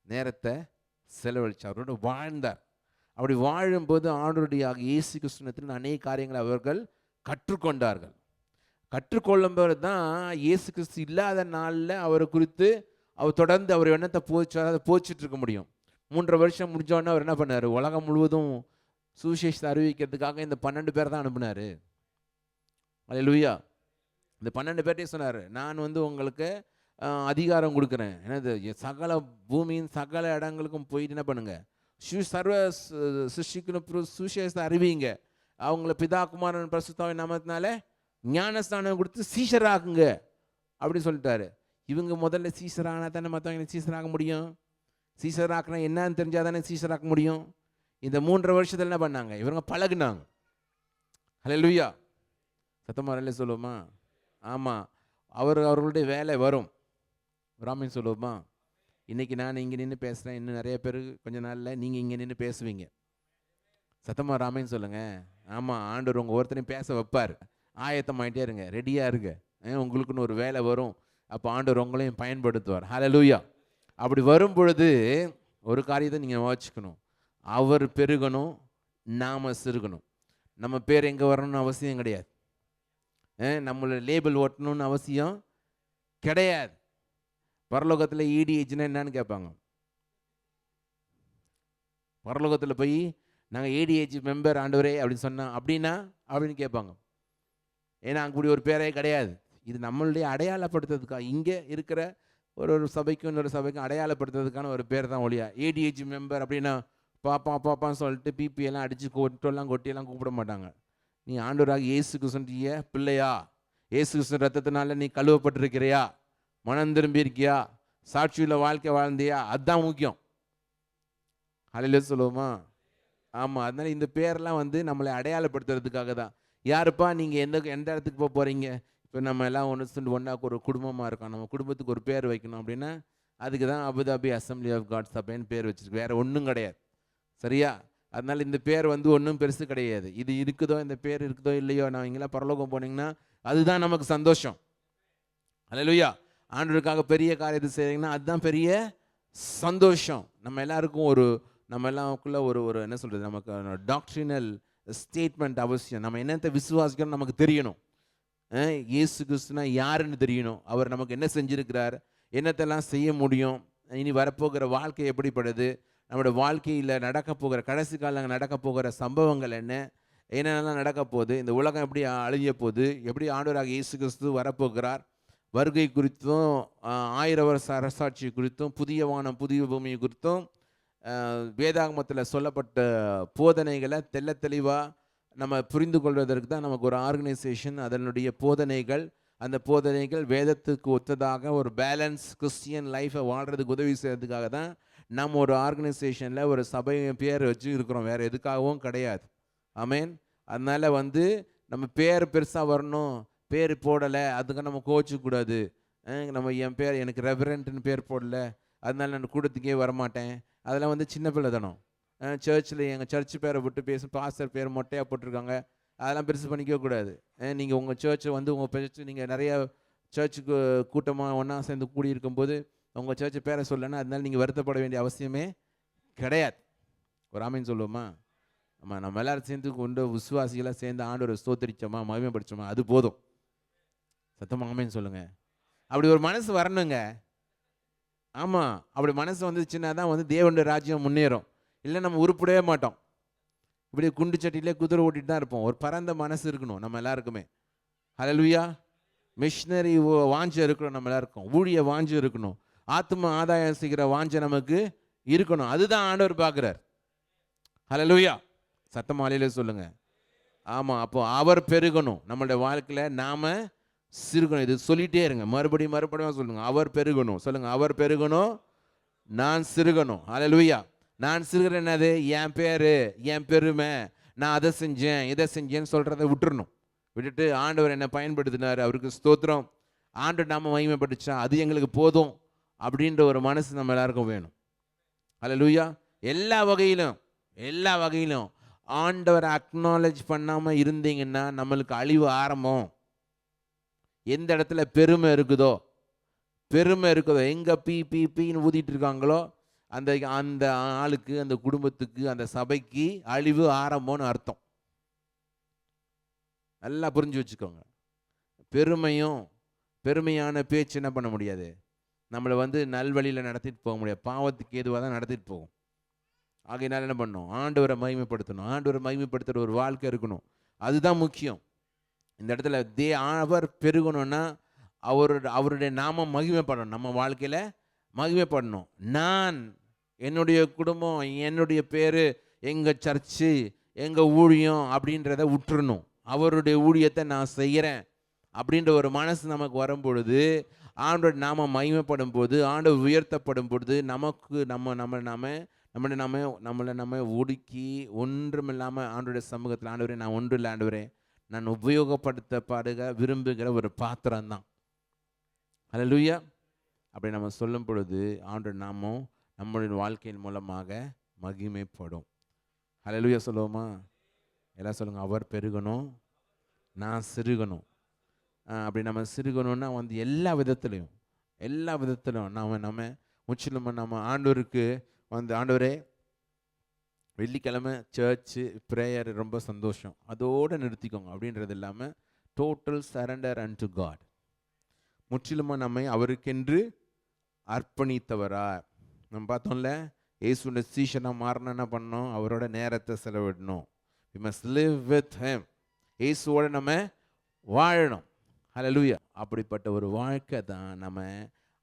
நேரத்தை செலவழித்தார், அவரோட வாழ்ந்தார். அப்படி வாழும்போது ஆண்டவருடைய இயேசு கிறிஸ்துவிடத்தில் அநேக காரியங்களை அவர்கள் கற்றுக்கொண்டார்கள். கற்றுக்கொள்ளும்போது தான் இயேசு கிறிஸ்து இல்லாத நாளில் அவரை குறித்து அவர் தொடர்ந்து அவர் எண்ணத்தை அதை போச்சிட்டு இருக்க முடியும். 3.5 வருஷம் முடிஞ்சோடனே அவர் என்ன பண்ணார், உலகம் முழுவதும் சுவிசேஷத்தை அறிவிக்கிறதுக்காக இந்த 12 பேர் தான் அனுப்பினார். அல்லேலூயா. இந்த 12 பேர்ட்டையும் சொன்னார், நான் வந்து உங்களுக்கு அதிகாரம் கொடுக்குறேன், என்னது, சகல பூமியின் சகல இடங்களுக்கும் போயிட்டு என்ன பண்ணுங்க, சர்வ சிருஷ்டிக்கு சுவிசேஷத்தை அறிவிங்க, அவங்கள பிதா குமாரன் பரிசுத்தாவின் நாமத்தினால ஞானஸ்தானம் கொடுத்து சீஷராகுங்க அப்படின்னு சொல்லிட்டாரு. இவங்க முதல்ல சீஷரானா தானே மற்றவங்க சீஷராக முடியும். சீஷராக்குனா என்னன்னு தெரிஞ்சால் தானே சீஷராக்க முடியும். இந்த 3.5 வருஷத்தில் என்ன பண்ணாங்க, இவங்க பழகுனாங்க. ஹல்லேலூயா. சத்தமாக சொல்லுவோமா. ஆமாம், அவர்களுடைய வேலை வரும். ராமின் சொல்லுவோமா. இன்றைக்கி நான் இங்கே நின்று பேசுகிறேன், இன்னும் நிறைய பேர் கொஞ்ச நாளில் நீங்கள் இங்கே நின்று பேசுவீங்க. சத்தமாக ராமின்னு சொல்லுங்கள். ஆமாம், ஆண்டவர் உங்கள் ஒருத்தனையும் பேச வைப்பார். ஆயத்தமாயிட்டே இருங்க, ரெடியாக இருங்க. உங்களுக்குன்னு ஒரு வேலை வரும், அப்போ ஆண்டவர் உங்களையும் பயன்படுத்துவார். ஹல்லேலூயா. அப்படி வரும் பொழுது ஒரு காரியத்தை நீங்கள் வச்சுக்கணும், அவர் பெருகணும், நாம் சிறுகணும். நம்ம பேர் எங்கே வரணும்னு அவசியம் கிடையாது, நம்மளோட லேபிள் ஓட்டணும்னு அவசியம் கிடையாது. பரலோகத்தில் EDHனா என்னன்னு கேட்பாங்க. பரலோகத்தில் போய் நாங்கள் EDH மெம்பர் ஆண்டவரே அப்படின்னு சொன்னோம் அப்படின்னா அப்படின்னு கேட்பாங்க. ஏன்னா அங்கே கூடிய ஒரு பேரே கிடையாது. இது நம்மளுடைய அடையாளப்படுத்துறதுக்காக இங்கே இருக்கிற ஒரு சபைக்கும் இன்னொரு சபைக்கும் அடையாளப்படுத்துறதுக்கான ஒரு பேர் தான் ஒழியா. EDH மெம்பர் அப்படின்னா பாப்பான்னு சொல்லிட்டு பிபிஎல்லாம் அடித்து கொட்டியெல்லாம் கூப்பிட மாட்டாங்க. நீ ஆண்டவராக இயேசு கிறிஸ்துவிய பிள்ளையா, இயேசு கிறிஸ்து ரத்தத்தினால நீ கழுவப்பட்டிருக்கிறியா, மனம் திரும்பி இருக்கியா, சாட்சியுள்ள வாழ்க்கை வாழ்ந்தியா, அதுதான் முக்கியம். ஹல்லேலூயா சொல்லுவோமா. ஆமாம், அதனால் இந்த பேரெல்லாம் வந்து நம்மளை அடையாளப்படுத்துறதுக்காக தான். யாருப்பா நீங்கள் எந்த இடத்துக்கு போக போகிறீங்க, இப்போ நம்ம எல்லாம் ஒன்றா ஒரு குடும்பமாக இருக்கோம், நம்ம குடும்பத்துக்கு ஒரு பேர் வைக்கணும் அப்படின்னா அதுக்கு தான் அபுதாபி அசம்பிளி ஆஃப் காட் சபைன்னு பேர் வச்சுருக்கு, வேறு ஒன்றும் கிடையாது. சரியா? அதனால் இந்த பேர் வந்து ஒன்றும் பெருசு கிடையாது. இது இருக்குதோ, இந்த பேர் இருக்குதோ இல்லையோ, நான் இங்கெல்லாம் பரலோகம் போனீங்கன்னா அதுதான் நமக்கு சந்தோஷம். அல்லேலூயா. ஆண்டவருக்காக பெரிய காரியத்தை செய்கிறீங்கன்னா அதுதான் பெரிய சந்தோஷம். நம்ம எல்லாருக்கும் நம்ம எல்லாருக்குள்ள ஒரு என்ன சொல்கிறது, நமக்கு டாக்ட்ரினல் ஸ்டேட்மெண்ட் அவசியம். நம்ம என்னத்தை விசுவாசிக்கணும் நமக்கு தெரியணும். இயேசு கிறிஸ்துனா யாருன்னு தெரியணும், அவர் நமக்கு என்ன செஞ்சுருக்கிறார், என்னத்தெல்லாம் செய்ய முடியும், இனி வரப்போகிற வாழ்க்கை எப்படிப்படுது, நம்மளோட வாழ்க்கையில் நடக்க போகிற கடைசி காலங்கள் நடக்க போகிற சம்பவங்கள் என்னென்னலாம் நடக்க போகுது, இந்த உலகம் எப்படி அழிய போகுது, எப்படி ஆண்டவராக இயேசு கிறிஸ்து வரப்போகிறார், வருகை குறித்தும் 1000 வருஷ அரசாட்சி குறித்தும் புதிய வானம் புதிய பூமி குறித்தும் வேதாகமத்தில் சொல்லப்பட்ட போதனைகளை தெளிவாக நம்ம புரிந்து கொள்வதற்கு தான் நமக்கு ஒரு ஆர்கனைசேஷன், அதனுடைய போதனைகள், அந்த போதனைகள் வேதத்துக்கு ஒத்ததாக ஒரு பேலன்ஸ் கிறிஸ்டியன் லைஃப்பை வாழ்கிறதுக்கு உதவி செய்கிறதுக்காக தான் நம்ம ஒரு ஆர்கனைசேஷனில் ஒரு சபையை பேர் வச்சு இருக்கிறோம், வேறு எதுக்காகவும் கிடையாது. ஆமேன். அதனால் வந்து நம்ம பேர் பெருசாக வரணும், பேர் போடலை அதுக்கு நம்ம கோச்சிக்கூடாது. நம்ம என் பேர் எனக்கு ரெவரண்ட்னு பேர் போடலை அதனால நான் கூட்டத்துக்கே வரமாட்டேன், அதெல்லாம் வந்து சின்ன பிள்ளை தானோ. சர்ச்சில் எங்கள் சர்ச் பேரை விட்டு பேசும், பாஸ்டர் பேர் மொட்டையாக போட்டிருக்காங்க, அதெல்லாம் பெருசு பண்ணிக்கவே கூடாது. நீங்கள் உங்கள் சர்ச்சை வந்து உங்கள் சர்ச்சு நீங்கள் நிறையா சர்ச்சுக்கு கூட்டமாக ஒன்றா சேர்ந்து கூடி இருக்கும்போது உங்கள் சர்ச்சு பேரை சொல்லலைன்னா அதனால நீங்கள் வருத்தப்பட வேண்டிய அவசியமே கிடையாது. ஒரு ஆமீன் சொல்லுவோமா. ஆமாம், நம்ம எல்லோரும் சேர்ந்து கொண்டு விசுவாசிகளாக சேர்ந்து ஆண்டவரை ஸ்தோத்திரிச்சோமா, மகிமைப்படுத்தோமா, அது போதும். சத்தமாக ஆமீன் சொல்லுங்கள். அப்படி ஒரு மனசு வரணுங்க. ஆமாம், அப்படி மனசு வந்துச்சுன்னா தான் வந்து தேவனுடைய ராஜ்யம் முன்னேறும், இல்லை நம்ம உருப்படவே மாட்டோம். இப்படி குண்டு சட்டியிலே குதிரை ஓட்டிட்டு தான் இருப்போம். ஒரு பரந்த மனசு இருக்கணும் நம்ம எல்லாருக்குமே. ஹல்லேலூயா. மிஷினரி வாஞ்சை இருக்கணும் நம்ம எல்லாருக்கும். ஊழிய வாஞ்சை இருக்கணும். ஆத்ம ஆதாயம் செய்கிற வாஞ்சை நமக்கு இருக்கணும். அதுதான் ஆண்டவர் பார்க்குறார். ஹல்லேலூயா. சத்தமா ஹல்லேலூயா சொல்லுங்க. ஆமாம். அப்போ அவர் பெருகணும், நம்மளுடைய வாழ்க்கையில் நாம் சிறுகணும். இது சொல்லிகிட்டே இருங்க, மறுபடியும் சொல்லுங்க. அவர் பெருகணும். சொல்லுங்க, அவர் பெருகணும், நான் சிறுகணும். ஹல்லேலூயா. நான் சிறுகிறேன் என்னது? என் பேர், என் பெருமை, நான் அதை செஞ்சேன் இதை செஞ்சேன்னு சொல்கிறத விட்டுறணும். விட்டுட்டு ஆண்டவர் என்னை பயன்படுத்தினார், அவருக்கு ஸ்தோத்திரம், ஆண்டவர் நாம மகிமைப்பட்டுச்சா அது எங்களுக்கு போதும் அப்படின்ற ஒரு மனசு நம்ம எல்லாருக்கும் வேணும். ஹல்லேலூயா. எல்லா வகையிலும் ஆண்டவரை அக்னாலேஜ் பண்ணாமல் இருந்தீங்கன்னா நம்மளுக்கு அழிவு ஆரம்பம். எந்த இடத்துல பெருமை இருக்குதோ, எங்கே பீன்னு ஊதிட்டு இருக்காங்களோ அந்த அந்த ஆளுக்கு, அந்த குடும்பத்துக்கு, அந்த சபைக்கு அழிவு ஆரம்பம்னு அர்த்தம். நல்லா புரிஞ்சு வச்சுக்கோங்க. பெருமையான பேச்சு என்ன பண்ண முடியாது, நம்மளை நல்வழியில் நடத்திட்டு போக முடியாது, பாவத்துக்கு ஏதுவாக தான் நடத்திட்டு போகும். ஆகையினால என்ன பண்ணணும், ஆண்டவரை மகிமைப்படுத்தணும். ஆண்டவரை மகிமைப்படுத்துகிற ஒரு வாழ்க்கை இருக்கணும். அதுதான் முக்கியம். இந்த இடத்துல அவர் பெருகணும்னா அவருடைய நாமம் மகிமைப்படணும், நம்ம வாழ்க்கையில் மகிமைப்படணும். நான், என்னுடைய குடும்பம், என்னுடைய பேர், எங்கள் சர்ச்சு, எங்கள் ஊழியம் அப்படின்றத விட்டுறணும். அவருடைய ஊழியத்தை நான் செய்கிறேன் அப்படின்ற ஒரு மனசு நமக்கு வரும்பொழுது, ஆண்டவர் நாம மகிமைப்படும் போது, ஆண்டவர் உயர்த்தப்படும் பொழுது, நமக்கு நம்மளை ஒடுக்கி ஒன்றுமில்லாமல் ஆண்டவருடைய சமூகத்தில், ஆண்டவரே நான் ஒன்றும் இல்லை ஆண்டவரே, நான் உபயோகப்படுத்தப்படுக விரும்புகிற ஒரு பாத்திரம் தான். ஹல்லேலூயா. அப்படி நம்ம சொல்லும் பொழுது ஆண்டவர் நாமும் நம்மளுடைய வாழ்க்கையின் மூலமாக மகிமைப்படும். ஹல்லேலூயா சொல்லுவோமா? எல்லாம் சொல்லுங்கள், அவர் பெருகணும், நான் சிறுகணும். அப்படி நம்ம சிறுகணும்னா எல்லா விதத்துலையும் நம்ம முற்றிலும் நம்ம ஆண்டவருக்கு ஆண்டவரே, வெள்ளிக்கிழமை சர்ச்சு ப்ரேயர் ரொம்ப சந்தோஷம், அதோடு நிறுத்திக்கோங்க அப்படின்றது இல்லாமல் total surrender and to God. முற்றிலுமாக நம்மை அவருக்கென்று அர்ப்பணித்தவரா. நம்ம பார்த்தோம்ல, இயேசுடைய சீஷனாக மாறணும், என்ன பண்ணணும், அவரோட நேரத்தை செலவிடணும். we must live with him. இயேசுவோட நம்ம வாழணும். ஹல்லேலூயா. அப்படிப்பட்ட ஒரு வாழ்க்கை தான்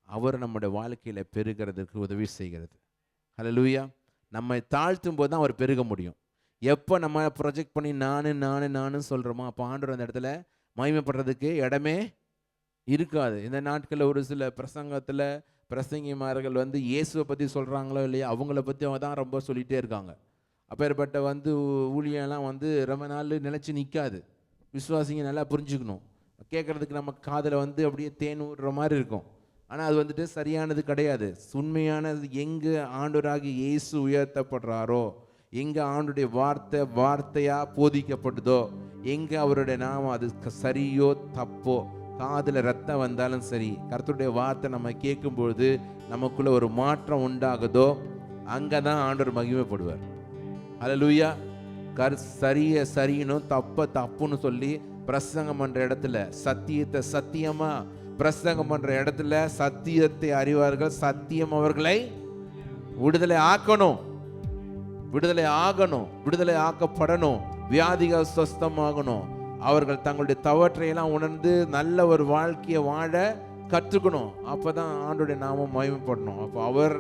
அவர் நம்முடைய வாழ்க்கையில் பெருகிறதுக்கு உதவி செய்கிறது. ஹல்லேலூயா. நம்மை தாழ்த்தும் போது தான் அவர் பெருக முடியும். எப்போ நம்ம ப்ரொஜெக்ட் பண்ணி நானு சொல்கிறோமோ, அப்போ ஆண்டவர் அந்த இடத்துல மகிமைப்படுறதுக்கு இடமே இருக்காது. இந்த நாட்களில் ஒரு சில பிரசங்கத்தில் பிரசங்கிமார்கள் இயேசுவை பற்றி சொல்கிறாங்களோ இல்லையா, அவங்கள பற்றி அவங்க தான் ரொம்ப சொல்லிகிட்டே இருக்காங்க. அப்பேற்பட்ட ஊழியெல்லாம் ரொம்ப நாள் நிலச்சி நிற்காது. விசுவாசிங்க நல்லா புரிஞ்சுக்கணும். கேட்குறதுக்கு நம்ம காதில் அப்படியே தேன் ஊடுற மாதிரி இருக்கும். ஆனால் அது சரியானது கிடையாது. உண்மையானது எங்கே ஆண்டவராகி இயேசு உயர்த்தப்படுறாரோ, எங்கே ஆண்டுடைய வார்த்தையாக போதிக்கப்படுதோ, எங்கே அவருடைய நாமம் அது சரியோ தப்போ, காதில் ரத்தம் வந்தாலும் சரி, கர்த்தருடைய வார்த்தை நம்ம கேட்கும்பொழுது நமக்குள்ள ஒரு மாற்றம் உண்டாகுதோ, அங்கே தான் ஆண்டவர் மகிமைப்படுவார். ஹல்லேலூயா. சரியணும், தப்புன்னு சொல்லி பிரசங்கம் பண்ணுற இடத்துல சத்தியத்தை சத்தியமாக பிரசங்கம் பண்ணுற இடத்துல சத்தியத்தை அறிவார்கள், சத்தியம் அவர்களை விடுதலை ஆகணும், விடுதலை ஆக்கப்படணும், வியாதிகள் சுஸ்தமாகணும், அவர்கள் தங்களுடைய தவற்றையெல்லாம் உணர்ந்து நல்ல ஒரு வாழ்க்கையை வாழ கற்றுக்கணும். அப்போ தான் ஆண்டோடைய நாமம் மகிமைப்படணும். அப்போ அவர்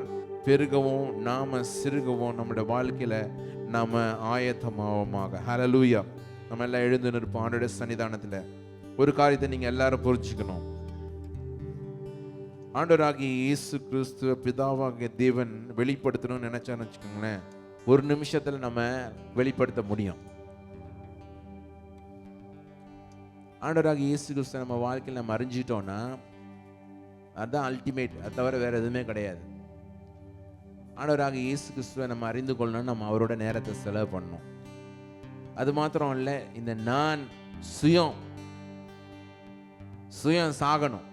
பெருகவும் நாம சிறுகவும் நம்முடைய வாழ்க்கையில் நாம் ஆயத்தமாவோமாக. ஹல்லேலூயா. நம்ம எல்லாம் எழுந்து நிற்போம் ஆண்டோடைய சன்னிதானத்தில். ஒரு காரியத்தை நீங்கள் எல்லாரும் புரிஞ்சுக்கணும். ஆண்டவராகிய இயேசு கிறிஸ்துவ பிதாவாகிய தேவன் வெளிப்படுத்தணும்னு நினைச்சான்னு வச்சுக்கோங்களேன், ஒரு நிமிஷத்தில் நம்ம வெளிப்படுத்த முடியும். ஆண்டவராகிய இயேசு கிறிஸ்துவ நம்ம வாழ்க்கையில் நம்ம அறிஞ்சிட்டோம்னா அதுதான் அல்டிமேட். அது தவிர வேற எதுவுமே கிடையாது. ஆண்டவராகிய இயேசு கிறிஸ்துவை நம்ம அறிந்து கொள்ளணும், நம்ம அவரோட நேரத்தை செலவு பண்ணணும். அது மாத்திரம் இல்லை, இந்த நான் சுயம் சாகணும்.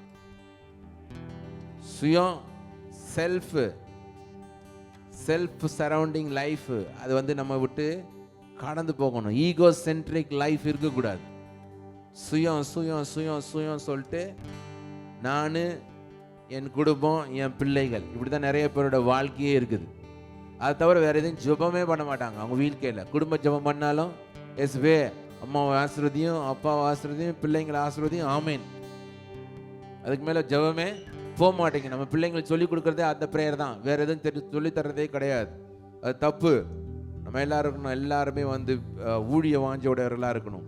சுயம் செல்ஃப் சரௌண்டிங் லைஃப் அது நம்ம விட்டு கடந்து போகணும். ஈகோ சென்ட்ரிக் லைஃப் இருக்கக்கூடாது. சுயம் சுயம் சுயம் சுயம் சொல்லிட்டு நான், என் குடும்பம், என் பிள்ளைகள், இப்படி தான் நிறைய பேரோட வாழ்க்கையே இருக்குது. அதை தவிர வேற எதுவும் ஜெபமே பண்ண மாட்டாங்க அவங்க வீழ்க்கையில். குடும்ப ஜெபம் பண்ணாலும் இயேசுவே அம்மாவை ஆசீர்வதியும், அப்பாவை ஆசீர்வதியும், பிள்ளைங்களை ஆசீர்வதியும், ஆமேன். அதுக்கு மேலே ஜெபமே போக மாட்டேங்க. நம்ம பிள்ளைங்களுக்கு சொல்லிக் கொடுக்குறதே அந்த ப்ரேயர் தான், வேற எதுவும் சொல்லித் தர்றதே கிடையாது. அது தப்பு. நம்ம எல்லாருமே வந்து ஊழிய வாஞ்சோடையவர்களாக இருக்கணும்.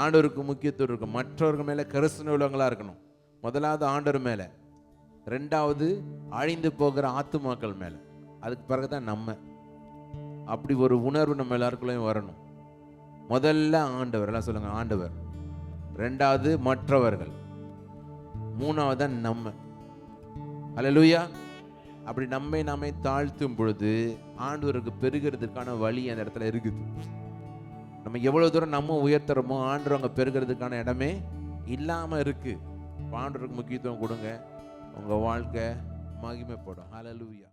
ஆண்டவருக்கு முக்கியத்துவம் இருக்கும். மற்றவர்கள் மேலே கரிசனை உள்ளவங்களா இருக்கணும். முதலாவது ஆண்டவர் மேலே, ரெண்டாவது அழிந்து போகிற ஆத்துமாக்கள் மேலே, அதுக்கு பிறகுதான் நம்ம. அப்படி ஒரு உணர்வு நம்ம எல்லாருக்குள்ளேயும் வரணும். முதல்ல ஆண்டவர், எல்லாம் சொல்லுங்க ஆண்டவர், ரெண்டாவது மற்றவர்கள், மூணாவது நம்ம. அல்லேலூயா. அப்படி நம்மை தாழ்த்தும் பொழுது ஆண்டவருக்கு பெருகிறதுக்கான வழி அந்த இடத்துல இருக்குது. நம்ம எவ்வளவு தூரம் நம்ம உயர்த்துறோமோ ஆண்டவர் அங்கே பெருகிறதுக்கான இடமே இல்லாம இருக்கு. ஆண்டவருக்கு முக்கியத்துவம் கொடுங்க, உங்க வாழ்க்கை மகிமைப்படும். ஹல்லேலூயா.